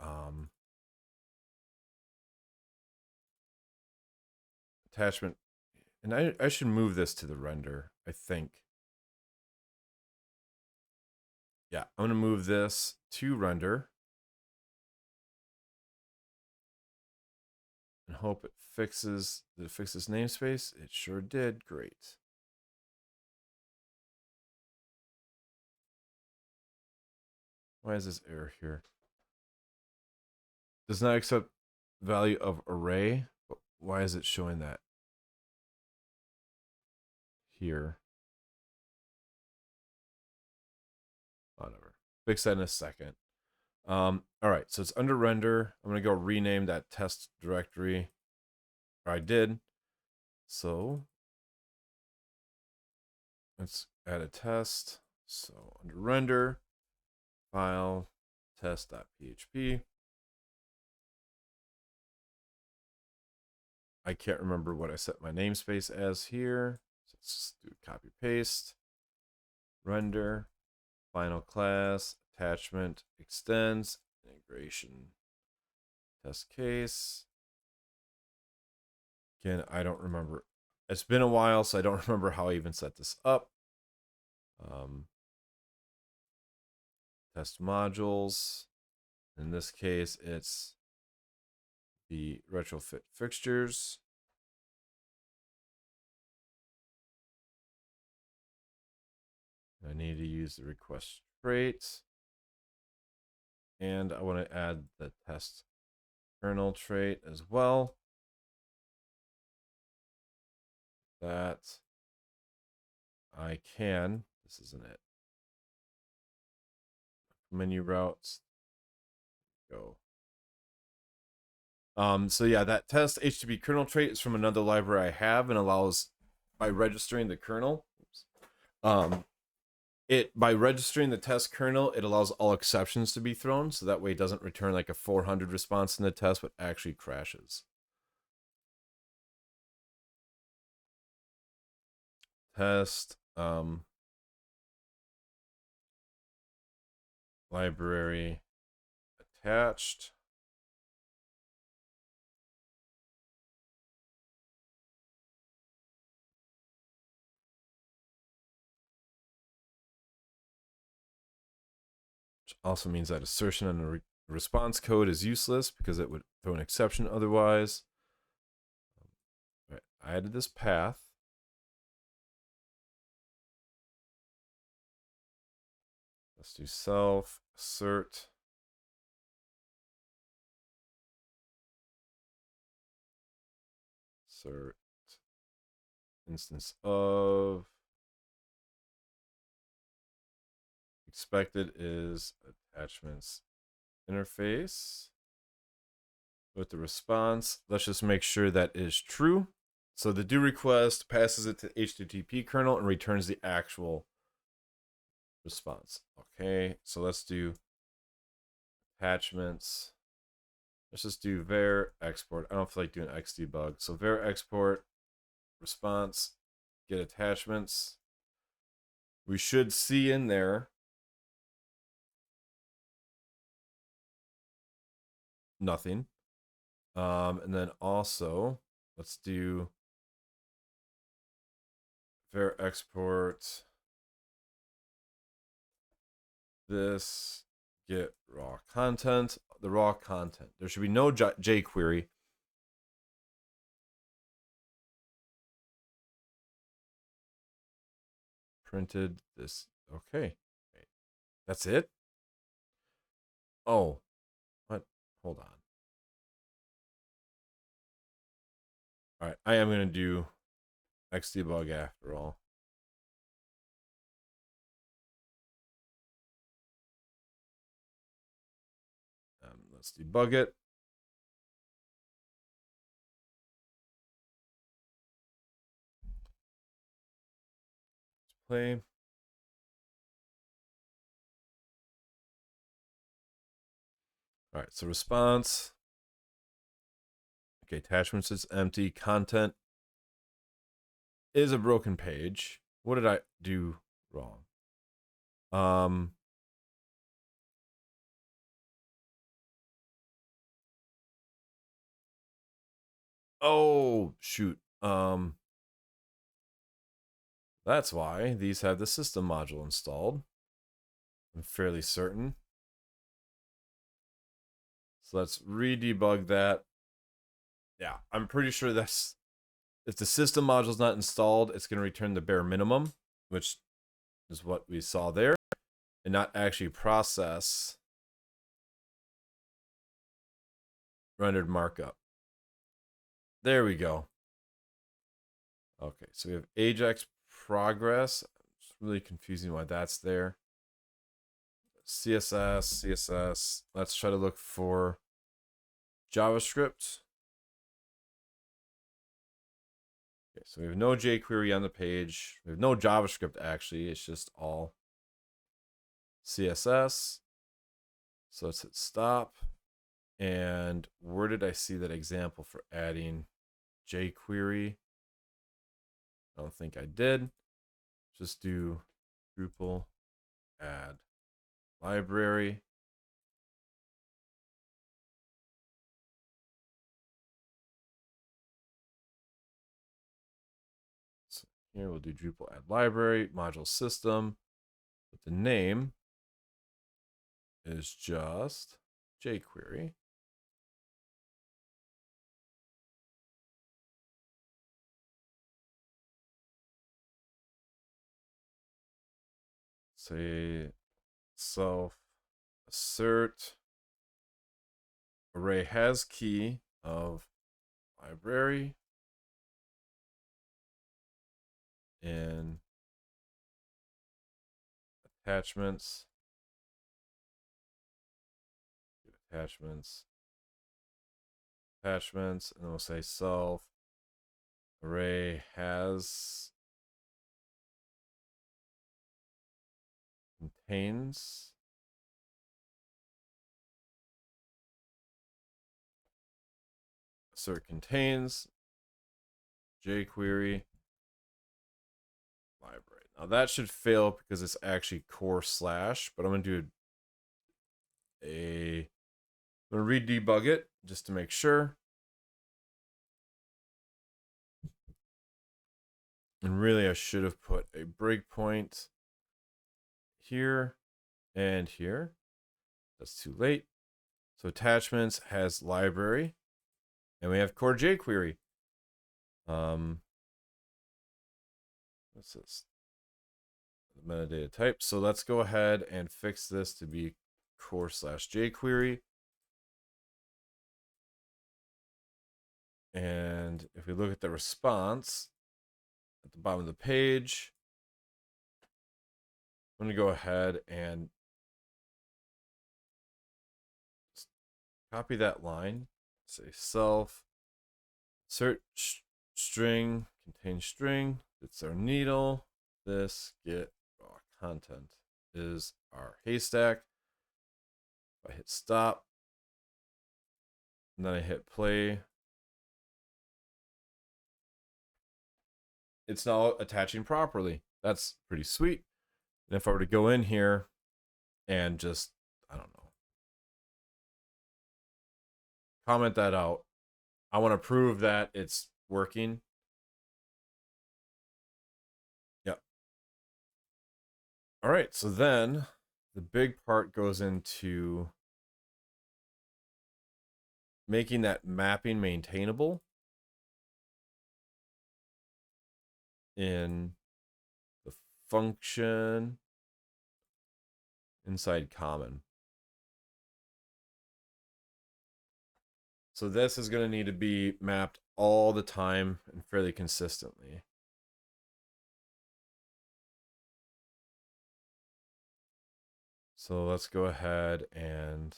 [SPEAKER 1] attachment. And I should move this to the render, I think. Yeah, I'm gonna move this to render. and hope it fixes. Did it fix this namespace? It sure did. Great. Why is this error here? Does not accept value of array. Why is it showing that here? Whatever. Fix that in a second. All right, so it's under render. I'm gonna go rename that test directory. Or I did. So let's add a test. So under render, file, test.php. I can't remember what I set my namespace as here. So let's just do copy paste, render, final class, attachment, extends, integration, test case. Again, I don't remember. It's been a while, so I don't remember how I even set this up. Test modules. In this case, it's the retrofit fixtures. I need to use the request trait. And I want to add the test kernel trait as well. That I can. This isn't it. Menu routes. Go. So yeah, that test HTTP kernel trait is from another library I have and allows, by registering the kernel, by registering the test kernel, it allows all exceptions to be thrown, so that way it doesn't return like a 400 response in the test, but actually crashes. Test library attached. Which also means that assertion on the response code is useless because it would throw an exception otherwise. All right, I added this path. Let's do self assert. Assert instance of expected is attachments interface with the response. Let's just make sure that is true. So the do request passes it to HTTP kernel and returns the actual response. Okay, so let's do attachments. Let's just do var export. I don't feel like doing xdebug. So var export response, get attachments. We should see in there nothing. And then also let's do var export this, get raw content, the raw content. There should be no jQuery. Printed this. Okay. That's it? Oh, what? Hold on. All right, I am going to do xdebug after all. Let's debug it. Let's play. All right, so response. Okay, attachments is empty. Content is a broken page. What did I do wrong? Oh, shoot. That's why these have the system module installed. I'm fairly certain. So let's re-debug that. Yeah, I'm pretty sure that's, if the system module is not installed, it's going to return the bare minimum, which is what we saw there, and not actually process rendered markup. There we go. Okay, so we have Ajax progress. It's really confusing why that's there. CSS. Let's try to look for JavaScript. Okay, so we have no jQuery on the page. We have no JavaScript actually. It's just all CSS. So let's hit stop. And where did I see that example for adding jQuery? I don't think I did. Just do Drupal add library. So here we'll do Drupal add library, module system. But the name is just jQuery. Say self assert array has key of library in attachments, and then we'll say self array has contains assert contains jQuery library. Now that should fail because it's actually core slash, but I'm going to do I'm going to re-debug it just to make sure. And really I should have put a breakpoint here and here. That's too late. So attachments has library, and we have core jQuery. What's this? The metadata type. So let's go ahead and fix this to be core slash jQuery. And if we look at the response at the bottom of the page, I'm going to go ahead and copy that line. Say self search string contains string. It's our needle. This get raw content is our haystack. If I hit stop and then I hit play, it's now attaching properly. That's pretty sweet. And if I were to go in here and just, I don't know, comment that out, I want to prove that it's working. Yep. All right, so then the big part goes into making that mapping maintainable in the function inside common. So this is going to need to be mapped all the time and fairly consistently. So let's go ahead and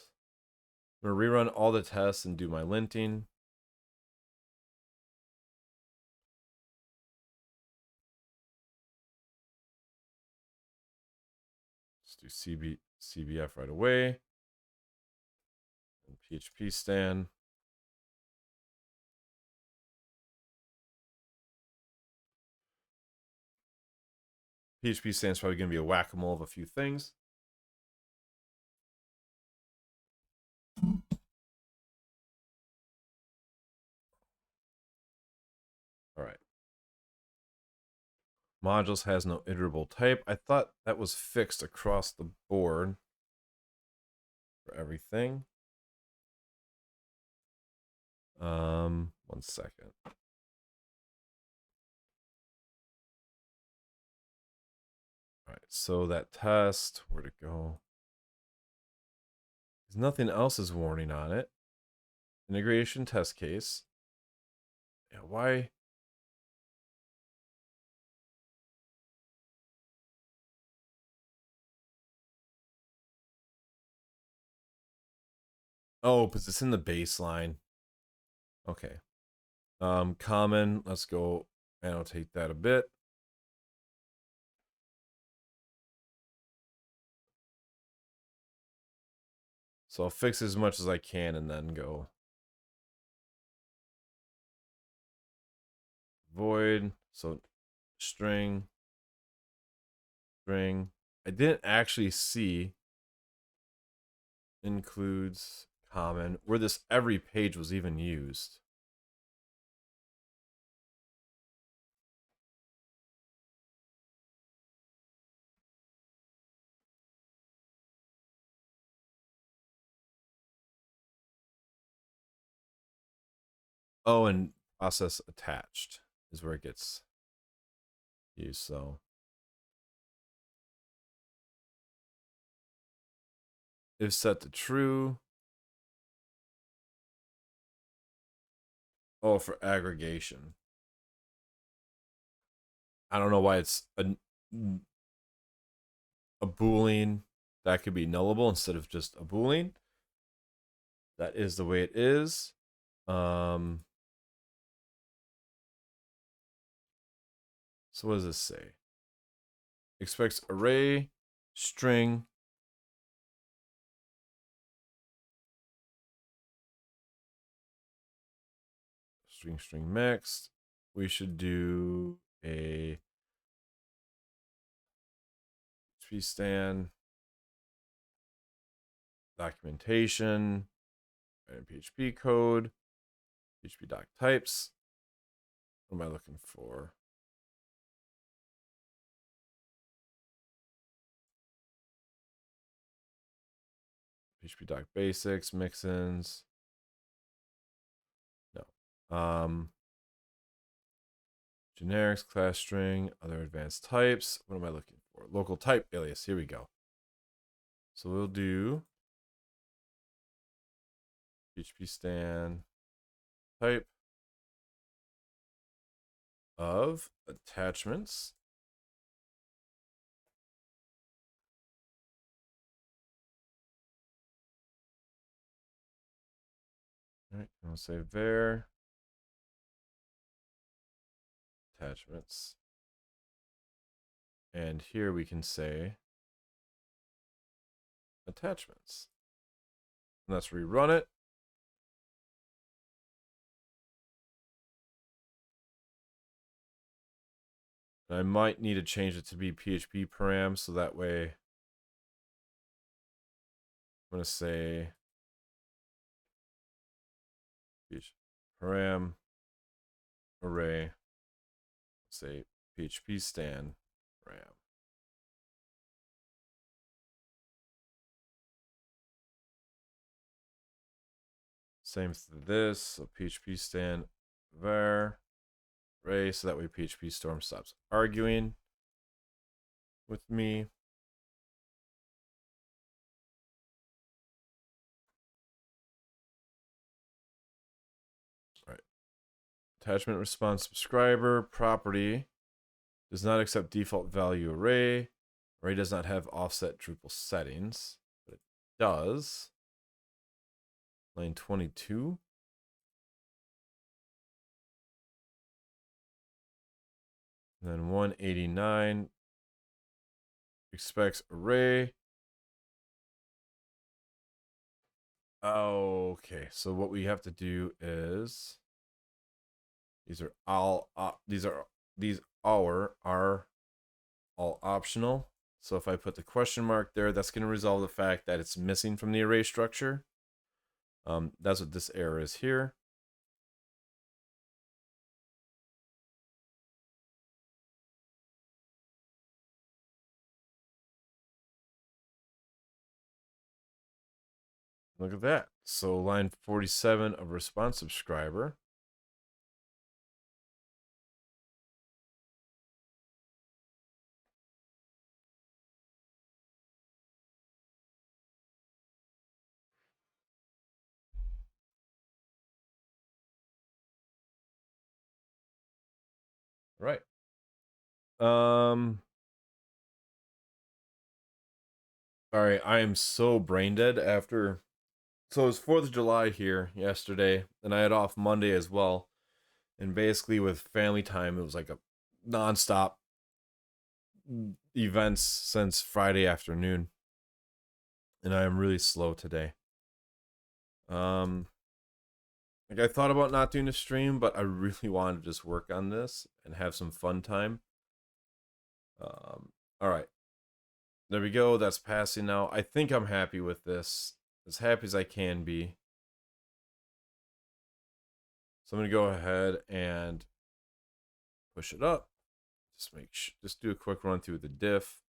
[SPEAKER 1] I'm going to rerun all the tests and do my linting. Let's do CBF right away. And PHP stand. PHP stand is probably going to be a whack-a-mole of a few things. All right. Modules has no iterable type. I thought that was fixed across the board for everything. 1 second. All right, so that test, where'd it go? There's nothing else is warning on it. Integration test case. Yeah, why? Oh, because it's in the baseline. Okay. Common, let's go annotate that a bit. So I'll fix as much as I can and then go void. So string. I didn't actually see includes common where this every page was even used. Oh, and process attached is where it gets used. So if set to true. Oh, for aggregation. I don't know why it's a boolean that could be nullable instead of just a boolean. That is the way it is. So what does this say? Expects array, string, string mixed. We should do a PHP stand documentation and PHP code, PHP doc types. What am I looking for? PHP doc basics, mixins. No. Generics, class string, other advanced types. What am I looking for? Local type alias. Here we go. So we'll do PHP stand type of attachments. All right, I'll say var attachments. And here we can say attachments. And let's rerun it. And I might need to change it to be PHP param so that way I'm going to say param array, say PHP stand param. Same for this, so PHP stand var array, so that way PHP storm stops arguing with me. All right. Attachment response subscriber property does not accept default value array. Array does not have offset Drupal settings, but it does. Line 22. And then 189 expects array. Okay, so what we have to do is these are all are all optional. So if I put the question mark there, that's going to resolve the fact that it's missing from the array structure. That's what this error is here. Look at that. So line 47 of response subscriber Right. All right. I am so brain dead after. So it was 4th of July here yesterday, and I had off Monday as well. And basically, with family time, it was like a nonstop events since Friday afternoon. And I am really slow today. Like I thought about not doing a stream, but I really wanted to just work on this and have some fun time. All right. There we go. That's passing now. I think I'm happy with this. As happy as I can be. So I'm going to go ahead and push it up. Just do a quick run through the diff.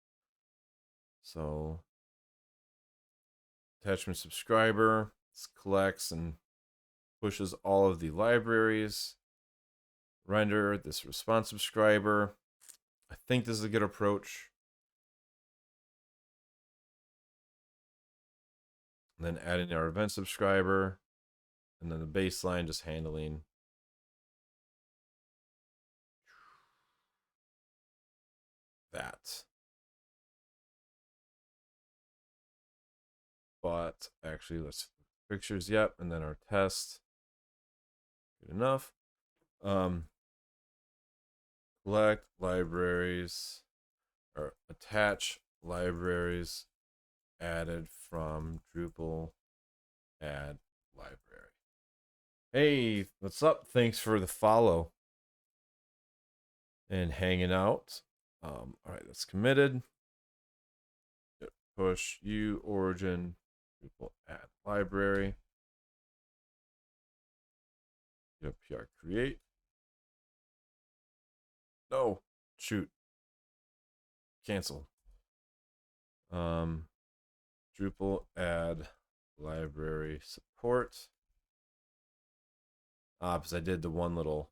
[SPEAKER 1] So attachment subscriber, this collects and pushes all of the libraries. Render this response subscriber. I think this is a good approach. And then adding our event subscriber, and then the baseline just handling that. But actually, let's pictures. Yep, and then our test. Good enough. Collect libraries or attach libraries added from Drupal add library. Hey, what's up? Thanks for the follow and hanging out. All right, that's committed. Push U origin Drupal add library. Yep, PR create. No, shoot. Cancel. Drupal add library support. Because I did the one little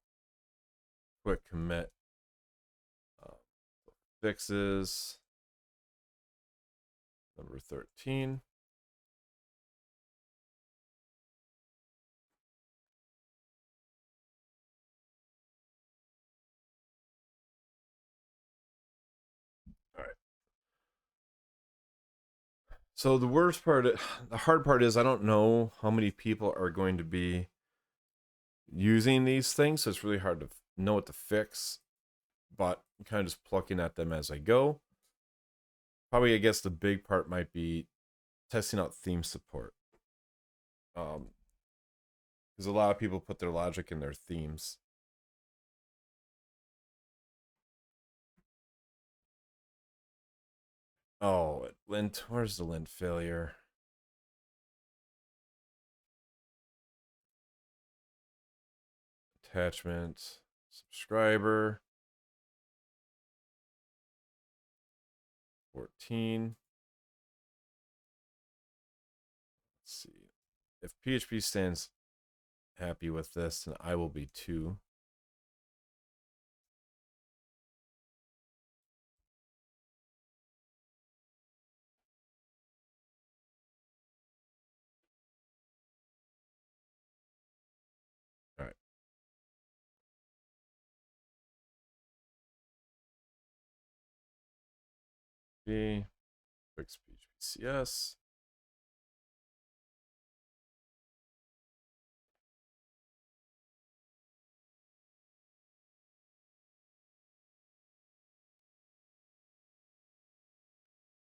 [SPEAKER 1] quick commit. Fixes. Number 13. All right. So the hard part is I don't know how many people are going to be using these things, so it's really hard to know what to fix, but I'm kind of just plucking at them as I go. Probably, I guess the big part might be testing out theme support. Because a lot of people put their logic in their themes. Oh, lint. Where's the lint failure? Attachment, subscriber, 14. Let's see. If PHP stands happy with this, then I will be too. All right. B, fix PHP-CS.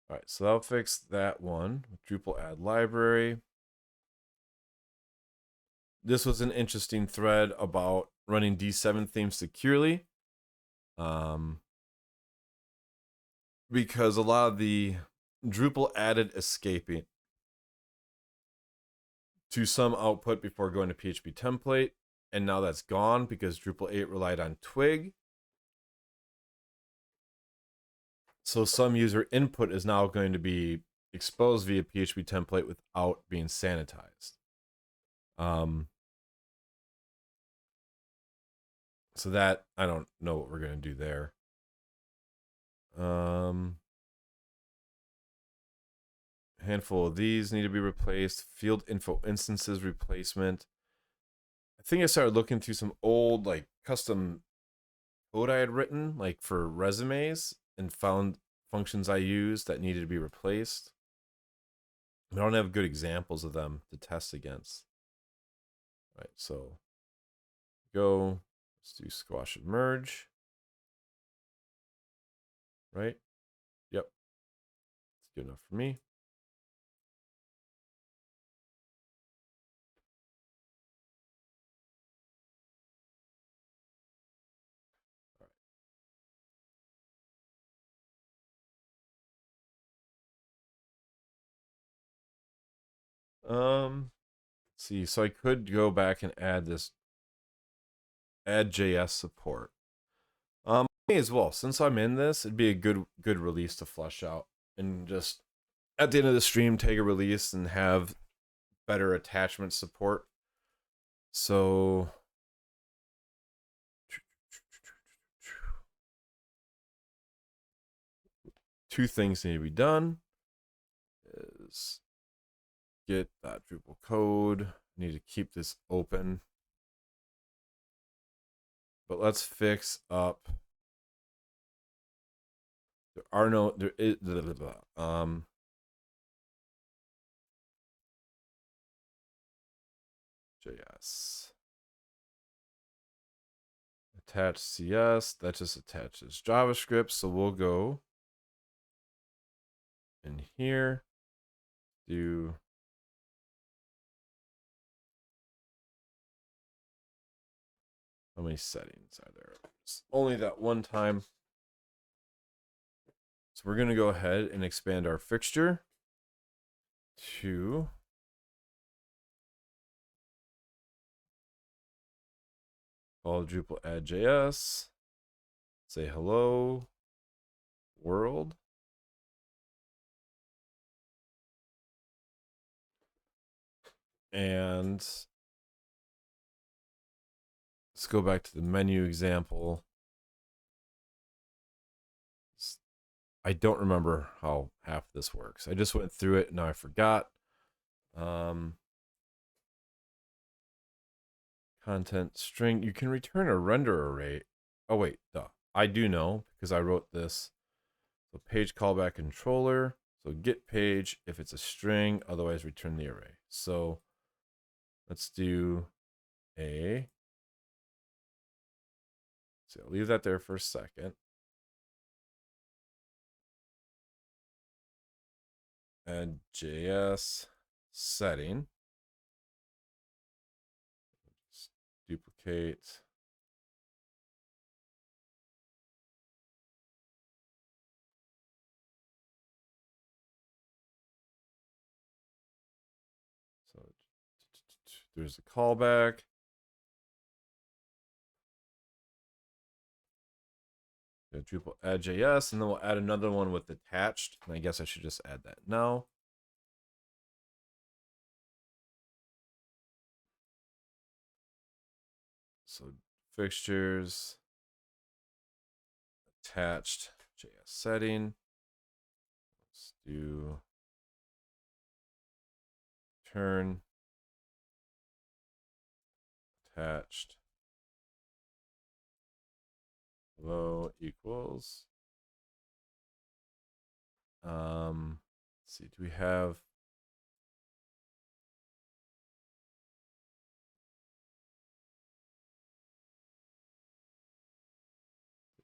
[SPEAKER 1] All right, so that'll fix that one. Drupal add library. This was an interesting thread about running D7 themes securely. Because a lot of the Drupal added escaping to some output before going to PHP template, and now that's gone because Drupal 8 relied on Twig. So some user input is now going to be exposed via PHP template without being sanitized. So that, I don't know what we're going to do there. Handful of these need to be replaced. Field info instances replacement. I think I started looking through some old like custom code I had written, like for resumes, and found functions I used that needed to be replaced. I don't have good examples of them to test against. All right, so go, let's do squash and merge. Right? Yep. It's good enough for me. Let's see. So I could go back and add this add JS support. May as well. Since I'm in this, it'd be a good release to flesh out and just at the end of the stream take a release and have better attachment support. So two things need to be done is get that Drupal code. Need to keep this open. But let's fix up. There are no there is JS. Attach CS, that just attaches JavaScript. So we'll go in here, do how many settings are there? It's only that one time. So we're going to go ahead and expand our fixture to call Drupal add JS, say hello world. And let's go back to the menu example. I don't remember how half this works. I just went through it and now I forgot. Content string. You can return a render array. Oh wait, duh. I do know because I wrote this. So page callback controller. So get page if it's a string, otherwise return the array. So let's do a. So I'll leave that there for a second. Add JS setting. Just duplicate. So there's a callback. Drupal add JS, and then we'll add another one with attached. And I guess I should just add that now. So fixtures, attached JS setting. Let's do turn attached hello equals. Let's see, do we have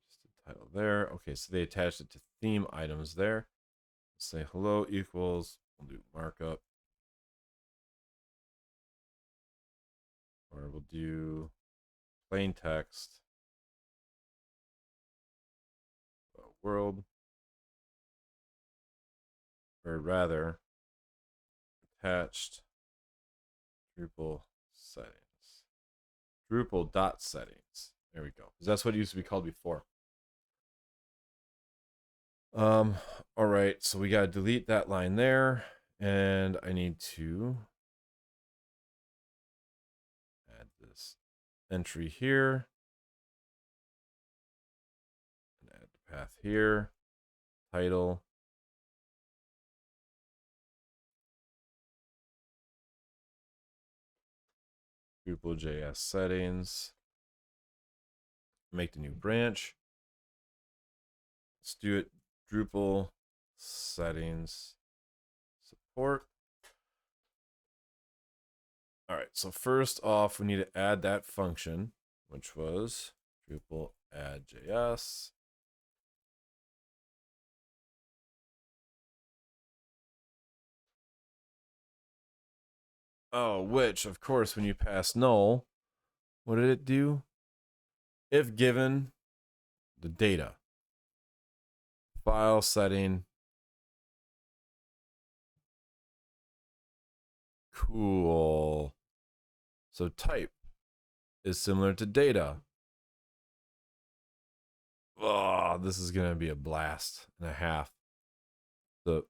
[SPEAKER 1] just a title there? Okay, so they attached it to theme items there. Let's say hello equals, we'll do markup, or we'll do plain text world, or rather attached Drupal settings. Drupal.settings. There we go. Because that's what it used to be called before. All right, so we gotta delete that line there, and I need to add this entry here, and add the path here, title, Drupal.js settings, make the new branch. Let's do it Drupal settings support. All right, so first off, we need to add that function, which was Drupal add JS. Oh, which, of course, when you pass null, what did it do? If given the data, file setting, cool. So type is similar to data. Oh, this is going to be a blast and a half. The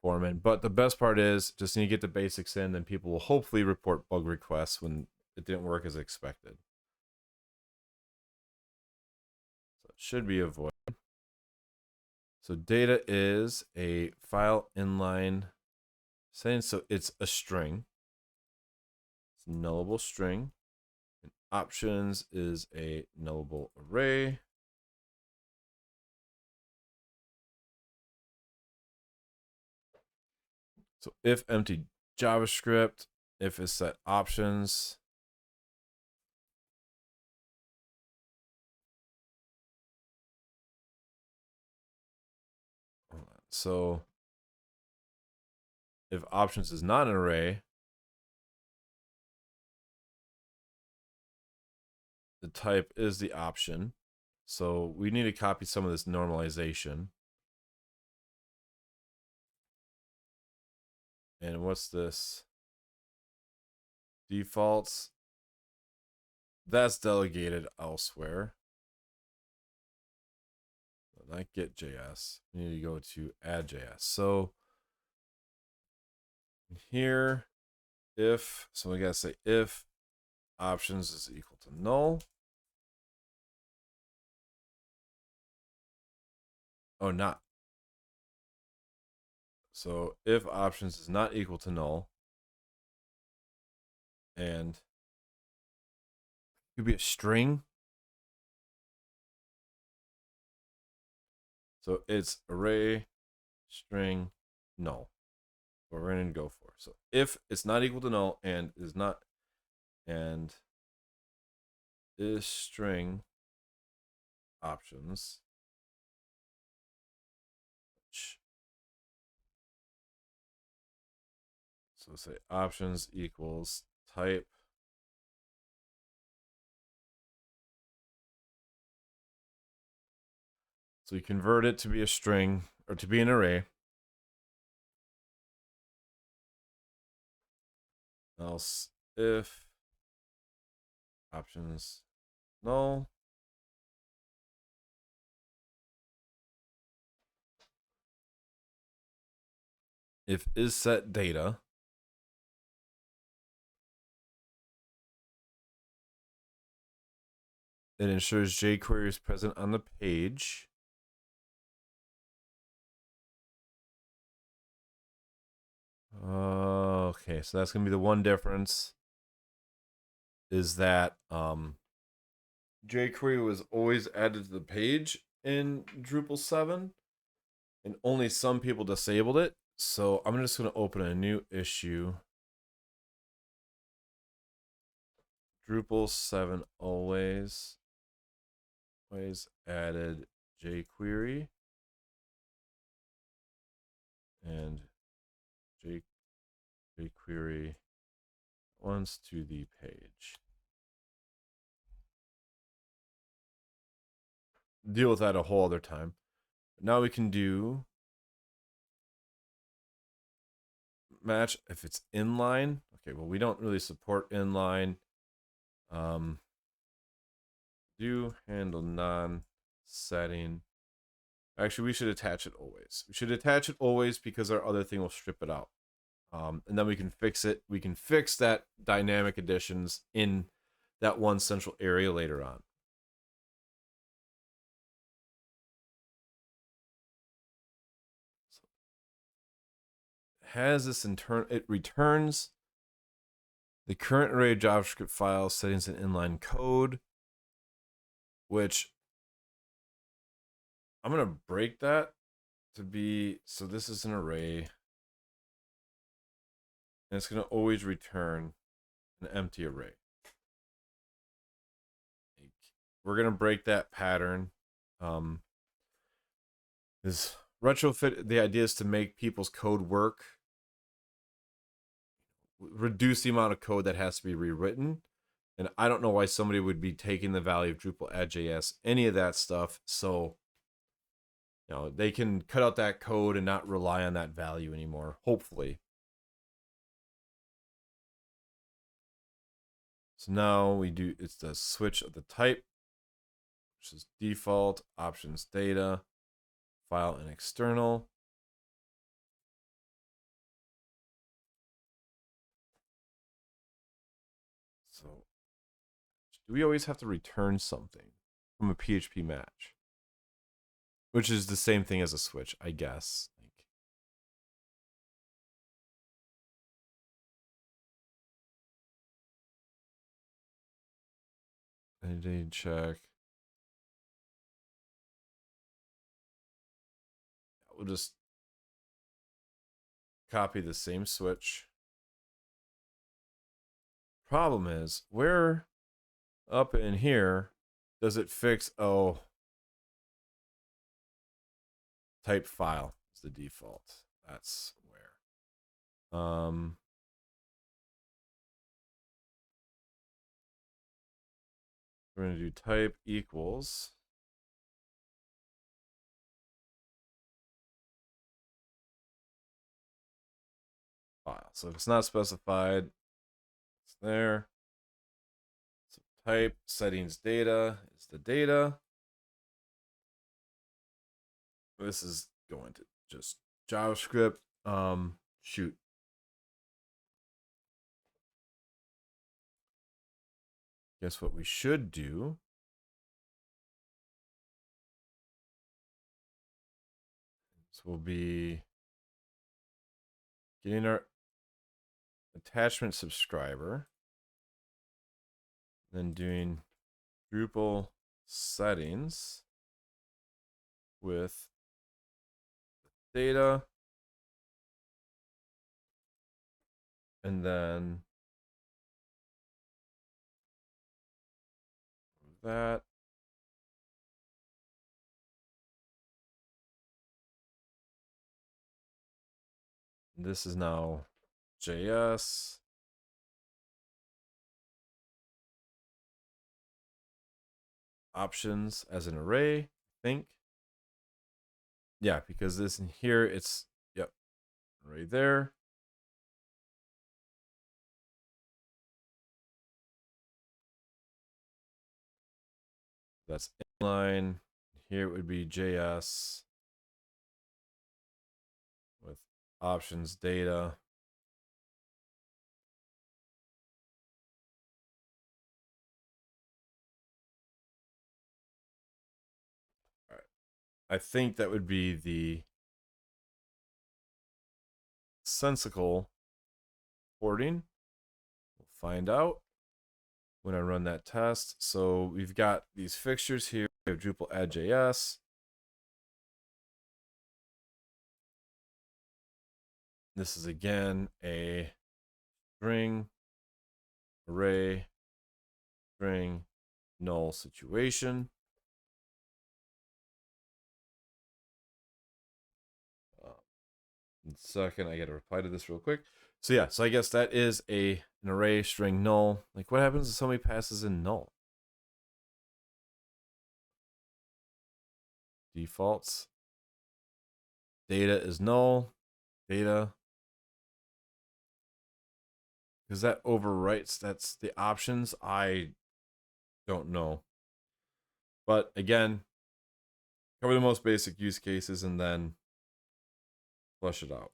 [SPEAKER 1] format. But the best part is just need to get the basics in, then people will hopefully report bug requests when it didn't work as expected. So it should be avoided. So data is a file inline setting, so it's a string. It's a nullable string. And options is a nullable array. So if empty JavaScript, if is set options. So if options is not an array, the type is the option. So we need to copy some of this normalization. And what's this? Defaults. That's delegated elsewhere. Not get.js. We need to go to add.js. So here, if, so we got to say if options is equal to null. Oh, not. So if options is not equal to null, and it could be a string. So it's array string null. What we're going to go for. So if it's not equal to null and is not, and is string options. So say options equals type so you convert it to be a string or to be an array. Else if options null. If is set data. It ensures jQuery is present on the page. Okay, so that's gonna be the one difference. Is that jQuery was always added to the page in Drupal 7, and only some people disabled it. So I'm just gonna open a new issue. Drupal 7 always added jQuery and jQuery once to the page. Deal with that a whole other time. Now we can do match if it's inline. Okay, well we don't really support inline. Do handle non-setting. Actually, we should attach it always. We should attach it always because our other thing will strip it out. And then we can fix it. We can fix that dynamic additions in that one central area later on. So has this it returns the current array of JavaScript files, settings, and inline code. which I'm going to break that to be, so this is an array, and it's going to always return an empty array. We're going to break that pattern. This retrofit, the idea is to make people's code work, reduce the amount of code that has to be rewritten. And I don't know why somebody would be taking the value of Drupal.js, any of that stuff. So, they can cut out that code and not rely on that value anymore, hopefully. So now we do, it's the switch of the type, which is default, options data, file and external. So do we always have to return something from a PHP match? Which is the same thing as a switch, I guess. Identity check. We'll just copy the same switch. Problem is, where up in here does it fix? Oh, type file is the default. That's where. We're going to do type equals file. So if it's not specified, it's there. So type settings data is the data. This is going to just JavaScript. Shoot. Guess what we should do? This will be getting our attachment subscriber, then doing Drupal settings with data, and then that. This is now JS. Options as an array, I think. Yeah, because this in here, it's, yep, right there. That's inline. Here it would be JS with options data. All right. I think that would be the sensical porting. We'll find out when I run that test. So we've got these fixtures here. We have Drupal add.js. This is again a string, array, string, null situation. Second, I got to reply to this real quick. So yeah, so I guess that is an array string null. Like, what happens if somebody passes in null? Defaults. Data is null. Data. Because that overwrites, that's the options. I don't know. But again, cover the most basic use cases and then flush it out.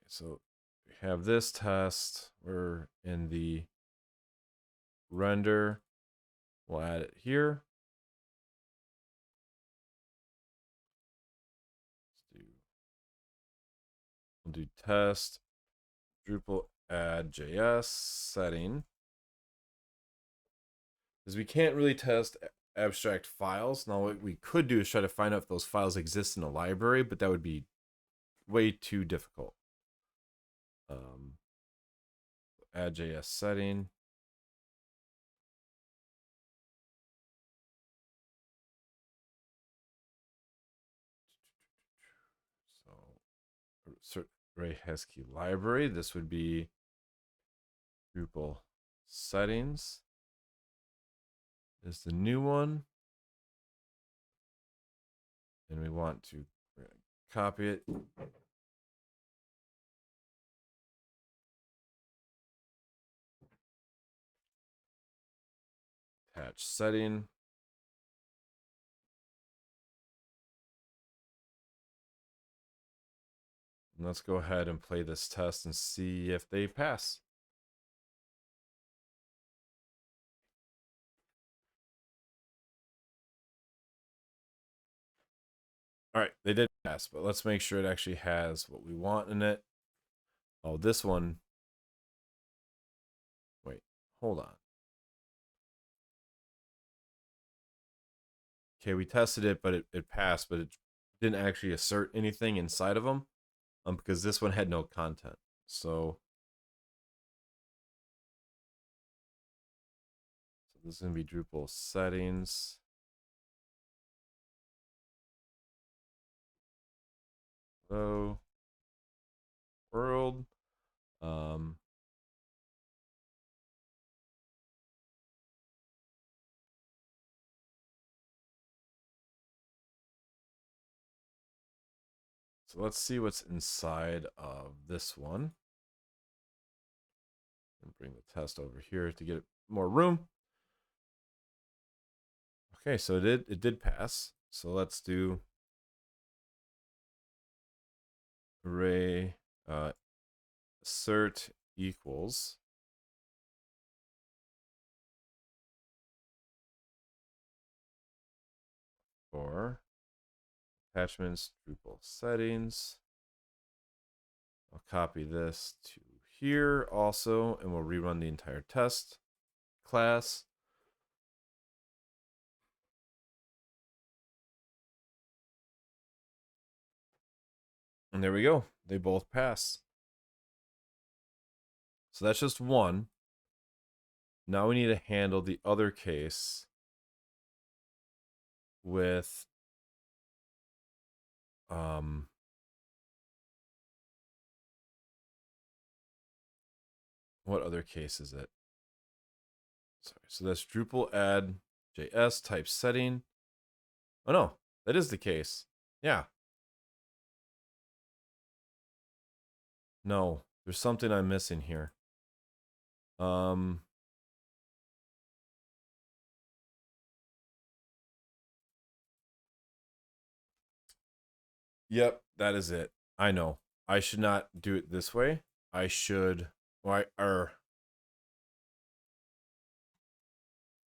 [SPEAKER 1] So we have this test. We're in the render. We'll add it here. We'll do test Drupal add JS setting. Because we can't really test abstract files. Now, what we could do is try to find out if those files exist in a library, but that would be way too difficult. Add JS setting. So, Ray Heskey library. This would be Drupal settings is the new one. And we want to copy it. Attach setting. And let's go ahead and play this test and see if they pass. All right, they did pass, but let's make sure it actually has what we want in it. Oh, this one. Wait, hold on. Okay, we tested it, but it passed, but it didn't actually assert anything inside of them because this one had no content. So this is going to be Drupal settings. Hello, world. So let's see what's inside of this one. And bring the test over here to get more room. Okay, so it did pass. So let's do array assert equals for attachments Drupal settings. I'll copy this to here also, and we'll rerun the entire test class. And there we go. They both pass. So that's just one. Now we need to handle the other case with what other case is it? Sorry, so that's Drupal add JS type setting. Oh no, that is the case. Yeah. No, there's something I'm missing here. Yep, that is it. I know. I should not do it this way. I should, I'm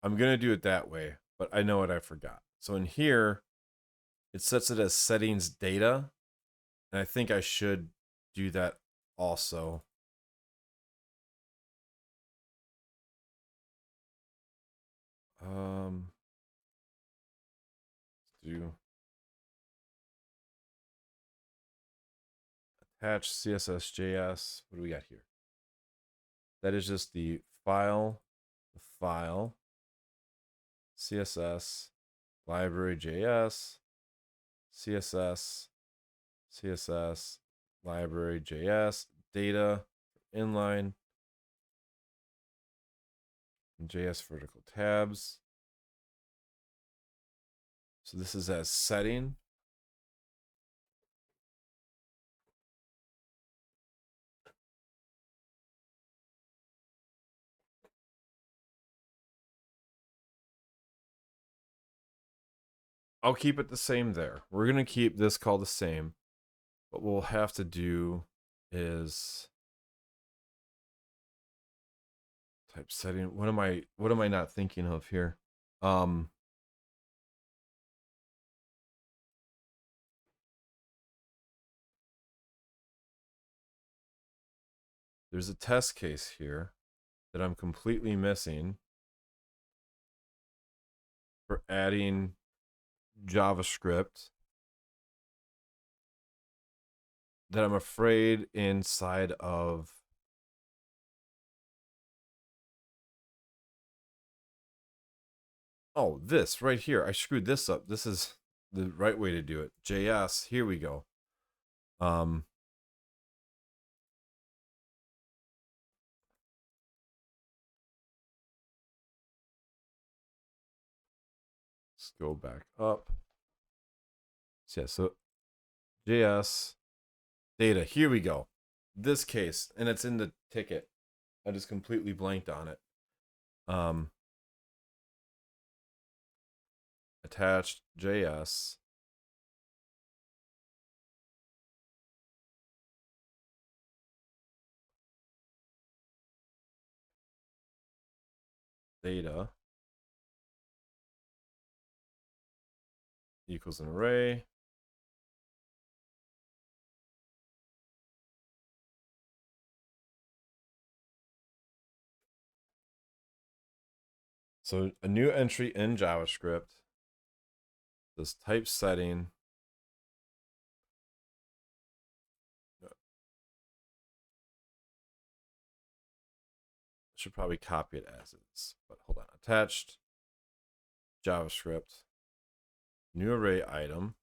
[SPEAKER 1] gonna do it that way, but I know what I forgot. So in here, it sets it as settings data, and I think I should do that also. Do attach CSS.js. What do we got here? That is just the file, CSS, library.js, CSS, library.js, data, inline, and JS vertical tabs. So this is as setting. I'll keep it the same there. We're going to keep this call the same. What we'll have to do is type setting. What am I not thinking of here? there's a test case here that I'm completely missing for adding JavaScript that I'm afraid inside of this right here. I screwed this up. This is the right way to do it. JS, here we go. Let's go back up. So yeah, so JS data, here we go. This case, and it's in the ticket. I just completely blanked on it. Attached JS. Data equals an array. So a new entry in JavaScript. This type setting. Should probably copy it as is, but hold on. Attached JavaScript. New array item.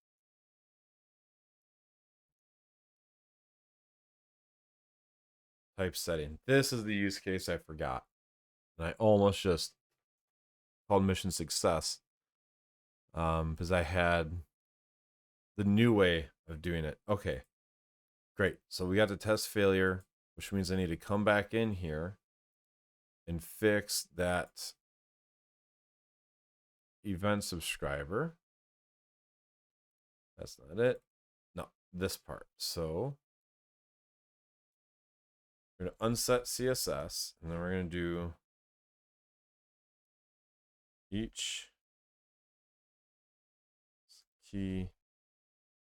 [SPEAKER 1] Type setting. This is the use case I forgot. And I almost just called mission success. Because I had the new way of doing it. Okay. Great. So we got the test failure, which means I need to come back in here and fix that event subscriber. That's not it. No, this part. So we're going to unset CSS, and then we're going to do each key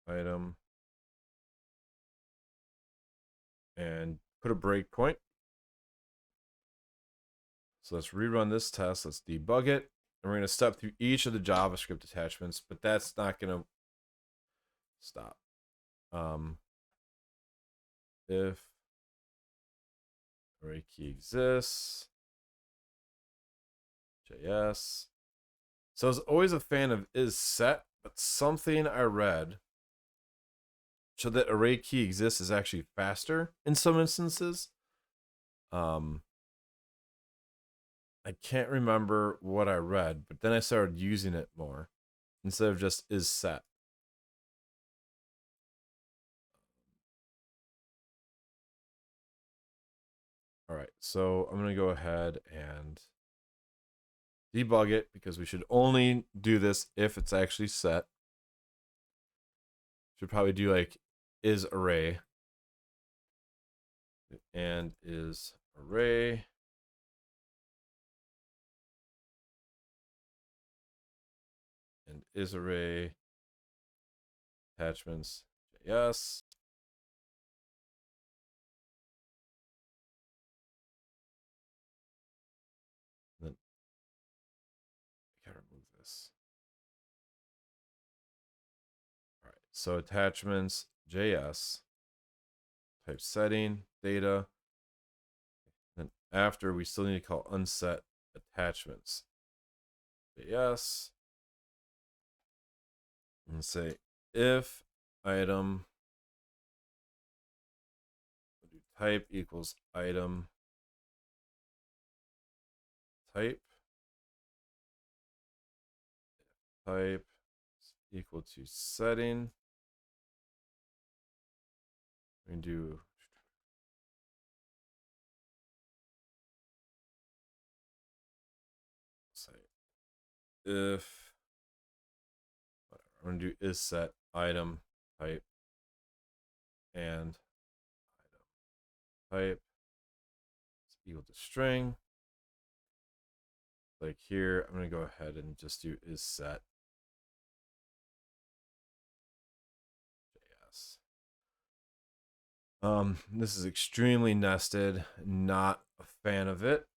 [SPEAKER 1] item and put a breakpoint. So let's rerun this test. Let's debug it. And we're going to step through each of the JavaScript attachments, but that's not going to stop. If array key exists, JS. So I was always a fan of is set, but something I read showed that array key exists is actually faster in some instances. I can't remember what I read, but then I started using it more instead of just is set. All right, so I'm gonna go ahead and debug it because we should only do this if it's actually set. Should probably do like is array and is array. And is array attachments JS. Then I gotta remove this. All right, so attachments JS, type setting, data. Then after we still need to call unset attachments JS. And say if item type equals item type type is equal to setting. We can do say if whatever. I'm gonna do is set item type and item type is equal to string. Like here, I'm gonna go ahead and just do is set JS. This is extremely nested. Not a fan of it.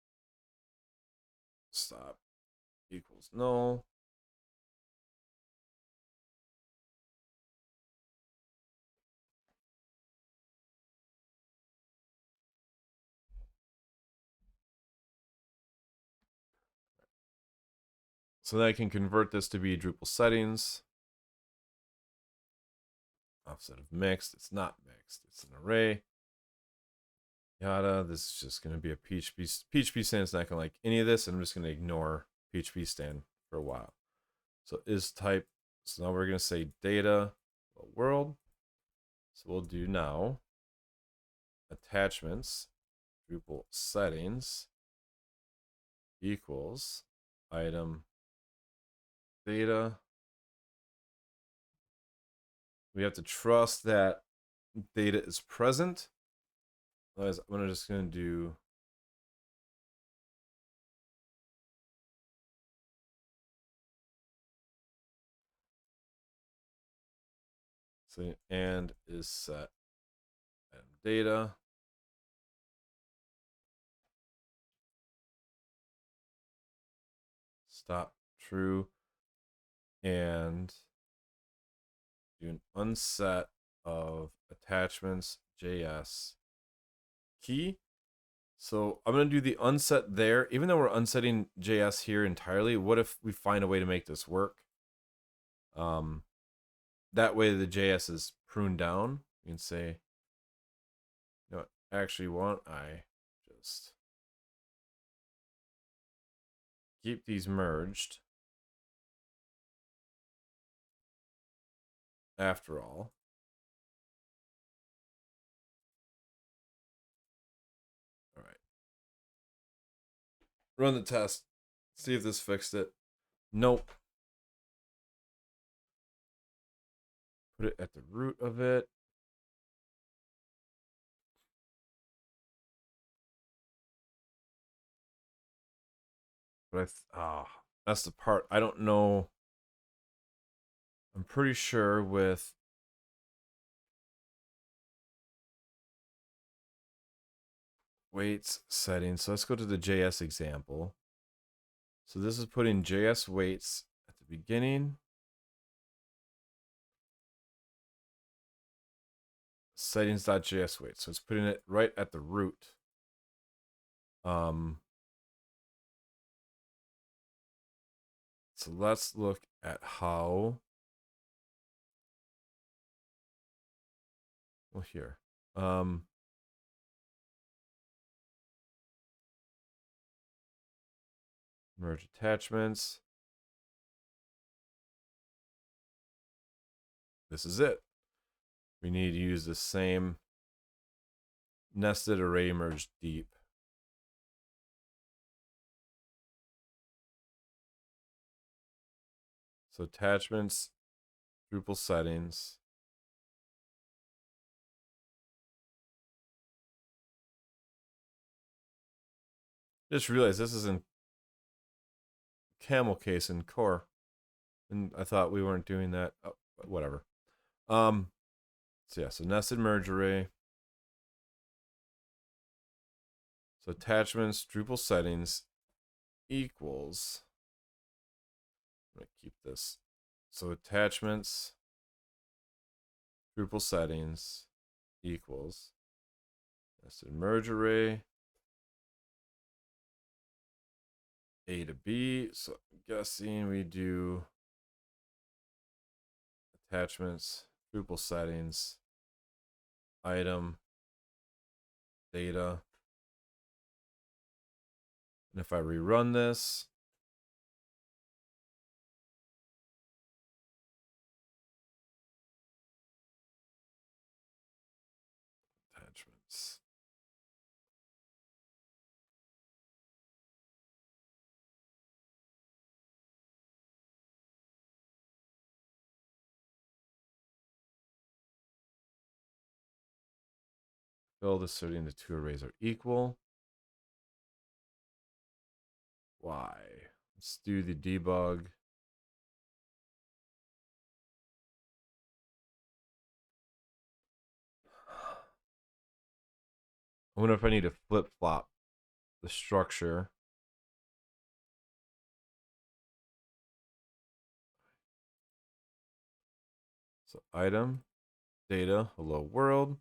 [SPEAKER 1] Stop equals null. So then I can convert this to be Drupal settings. Offset of mixed. It's not mixed. It's an array. Yada. This is just going to be a PHP stand. It's not going to like any of this. And I'm just going to ignore PHP stand for a while. So is type. So now we're going to say data world. So we'll do now attachments Drupal settings equals item data. We have to trust that data is present. Otherwise, I'm just going to do so and is set item data. Stop true and do an unset of attachments JS key. So I'm going to do the unset there. Even though we're unsetting JS here entirely, what if we find a way to make this work? That way the JS is pruned down. You can say, you know what, actually want I just keep these merged after all. All right. Run the test. See if this fixed it. Nope. Put it at the root of it. But that's the part I don't know. I'm pretty sure with weights settings. So let's go to the JS example. So this is putting JS weights at the beginning. Settings.js weights. So it's putting it right at the root. So let's look at how. Well, here. Merge attachments. This is it. We need to use the same nested array merge deep. So attachments, Drupal settings. Just realized this is in camel case and core. And I thought we weren't doing that. Oh, whatever. So yeah, so nested merge array. So attachments, Drupal settings equals. I'm going to keep this. So attachments, Drupal settings equals nested merge array A to B. So I'm guessing we do attachments, Drupal settings, item, data. And if I rerun this, attachments. Build asserting the two arrays are equal. Why? Let's do the debug. I wonder if I need to flip-flop the structure. So item, data, hello world,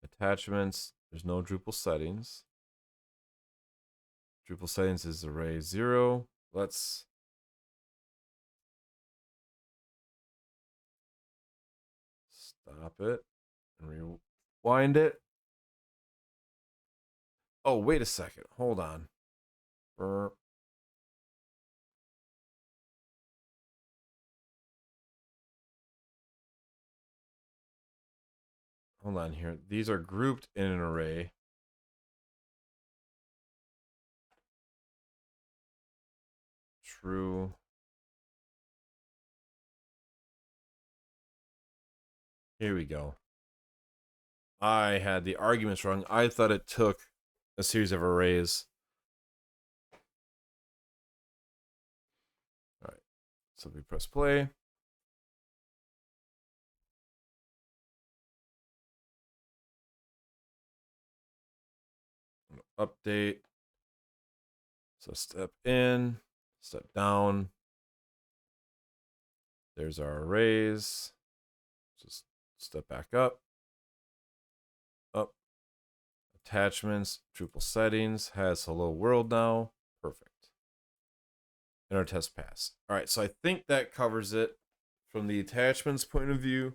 [SPEAKER 1] attachments. There's no Drupal settings. Drupal settings is array 0. Let's stop it and rewind it. Oh, wait a second. Hold on. Hold on here. These are grouped in an array. True. Here we go. I had the arguments wrong. I thought it took a series of arrays. All right. So we press play. Update. So step in, step down. There's our arrays. Just step back up. Up. Attachments, Drupal settings has hello world now. Perfect. And our test passed. All right, so I think that covers it from the attachments point of view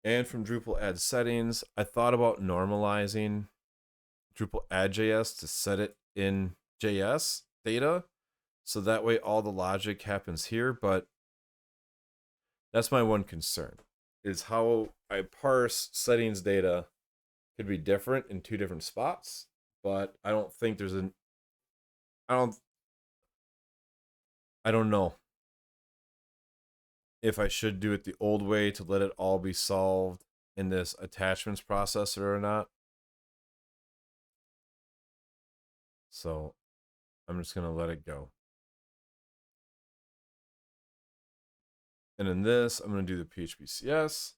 [SPEAKER 1] and from Drupal add settings. I thought about normalizing Drupal add.js to set it in JS data, so that way all the logic happens here, but that's my one concern, is how I parse settings data could be different in two different spots, but I don't think there's an I don't know if I should do it the old way to let it all be solved in this attachments processor or not. So I'm just going to let it go. And in this, I'm going to do the PHP CS.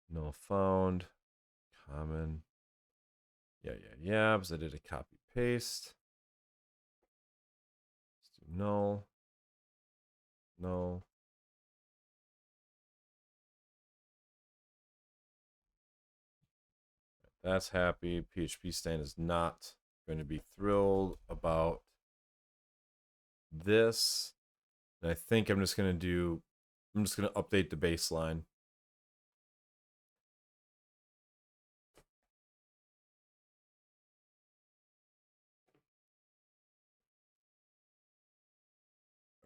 [SPEAKER 1] No found. Common. Yeah, because I did a copy paste. Let's do null. No. That's happy. PHP stand is not going to be thrilled about this. And I think I'm just going to update the baseline.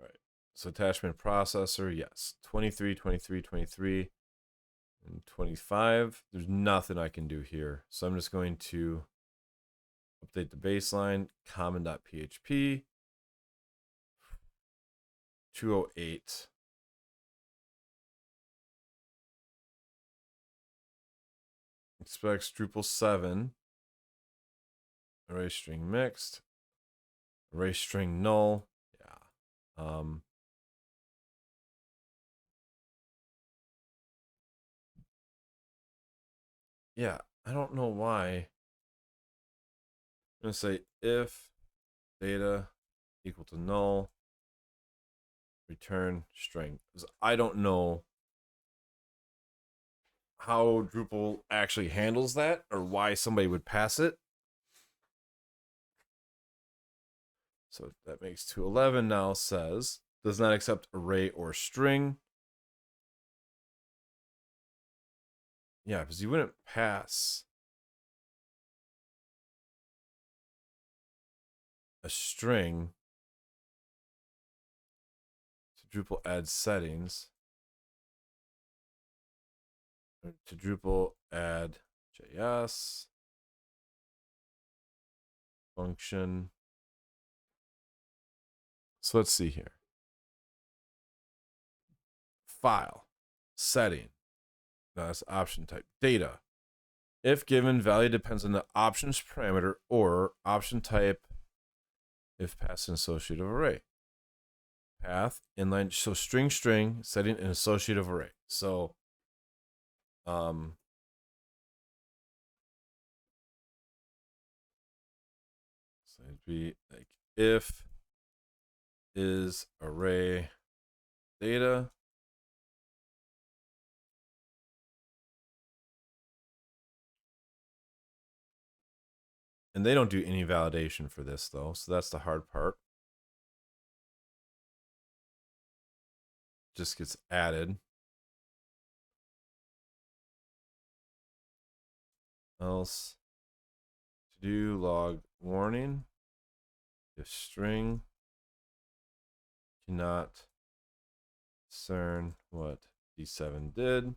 [SPEAKER 1] All right. So attachment processor, yes. 23, 23, 23, and 25. There's nothing I can do here. So I'm just going to update the baseline, common.php, 208. Expects Drupal 7. Array string mixed. Array string null. Yeah. Yeah, I don't know why. I'm going to say if data equal to null, return string. Because I don't know how Drupal actually handles that or why somebody would pass it. So that makes 211 now says does not accept array or string. Yeah, because you wouldn't pass a string to Drupal add settings to Drupal add JS function. So let's see here. File, setting, that's option type, data. If given, value depends on the options parameter or option type if passed an associative array. path inline. So string setting an associative array. So so it'd be like if is array data. And they don't do any validation for this though, so that's the hard part. Just gets added. Else to do log warning if string cannot discern what D7 did.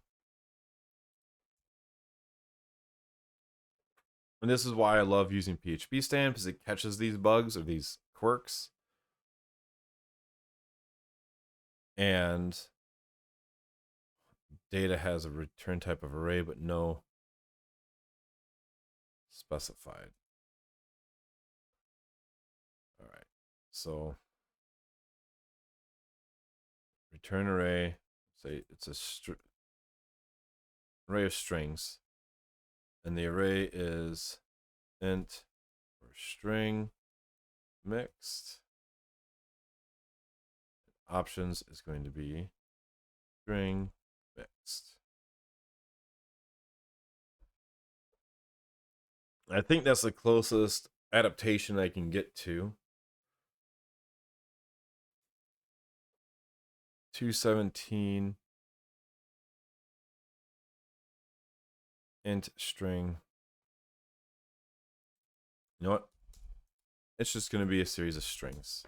[SPEAKER 1] And this is why I love using PHP stand, because it catches these bugs or these quirks. And data has a return type of array, but no specified. All right, so return array, say it's a array of strings, and the array is int or string mixed. Options is going to be string mixed. I think that's the closest adaptation I can get to. 217 int string. You know what? It's just going to be a series of strings.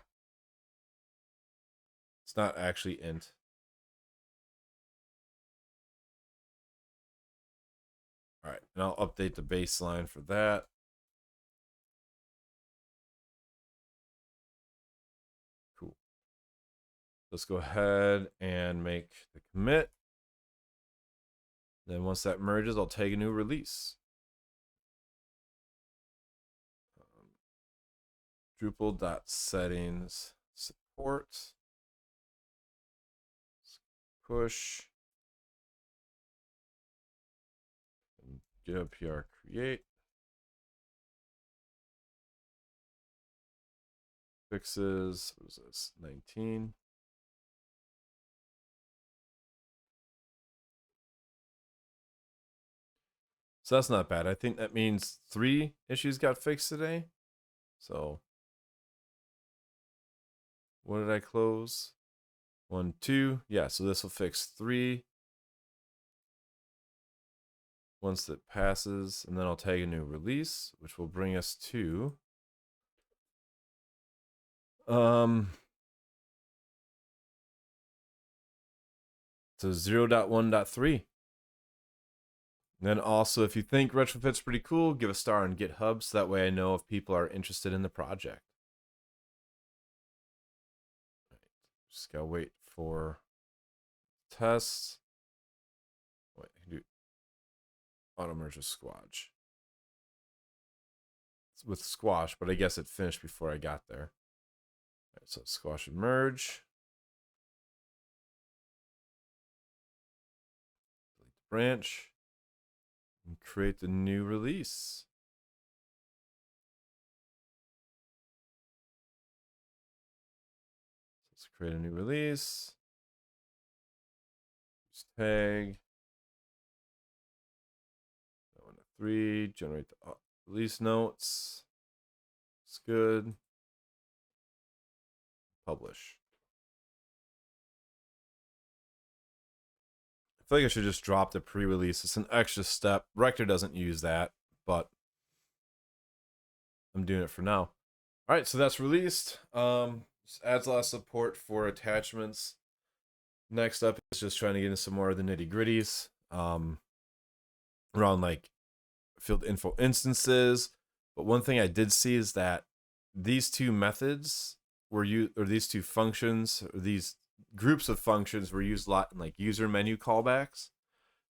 [SPEAKER 1] It's not actually int. All right, and I'll update the baseline for that. Cool. Let's go ahead and make the commit. Then once that merges, I'll tag a new release. Drupal.settings support. Push. And GitHub PR create. Fixes, what was this, 19. So that's not bad. I think that means 3 issues got fixed today. So what did I close? 1, 2. Yeah, so this will fix 3 once it passes, and then I'll tag a new release, which will bring us to to 0.1.3. Then also, if you think Retrofit's pretty cool, give a star on GitHub, so that way I know if people are interested in the project. Just gotta wait for tests. Wait, I can do auto merge with squash. It's with squash, but I guess it finished before I got there. All right, so squash and merge. Delete the branch. And create the new release. Let's create a new release. Use tag. 3, generate the release notes. It's good. Publish. I feel like I should just drop the pre-release. It's an extra step. Rector doesn't use that, but I'm doing it for now. All right, so that's released. Just adds a lot of support for attachments. Next up is just trying to get into some more of the nitty-gritties around like field info instances. But one thing I did see is that these two methods were used, or these two functions, or these groups of functions were used a lot in like user menu callbacks.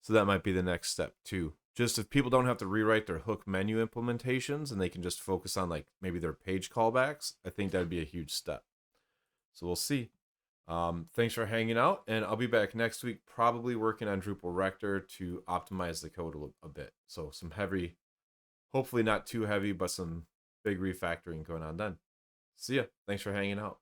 [SPEAKER 1] So that might be the next step too. Just if people don't have to rewrite their hook menu implementations and they can just focus on like maybe their page callbacks, I think that would be a huge step. So we'll see. Thanks for hanging out, and I'll be back next week, probably working on Drupal Rector to optimize the code a bit. So some heavy, hopefully not too heavy, but some big refactoring going on then. See ya. Thanks for hanging out.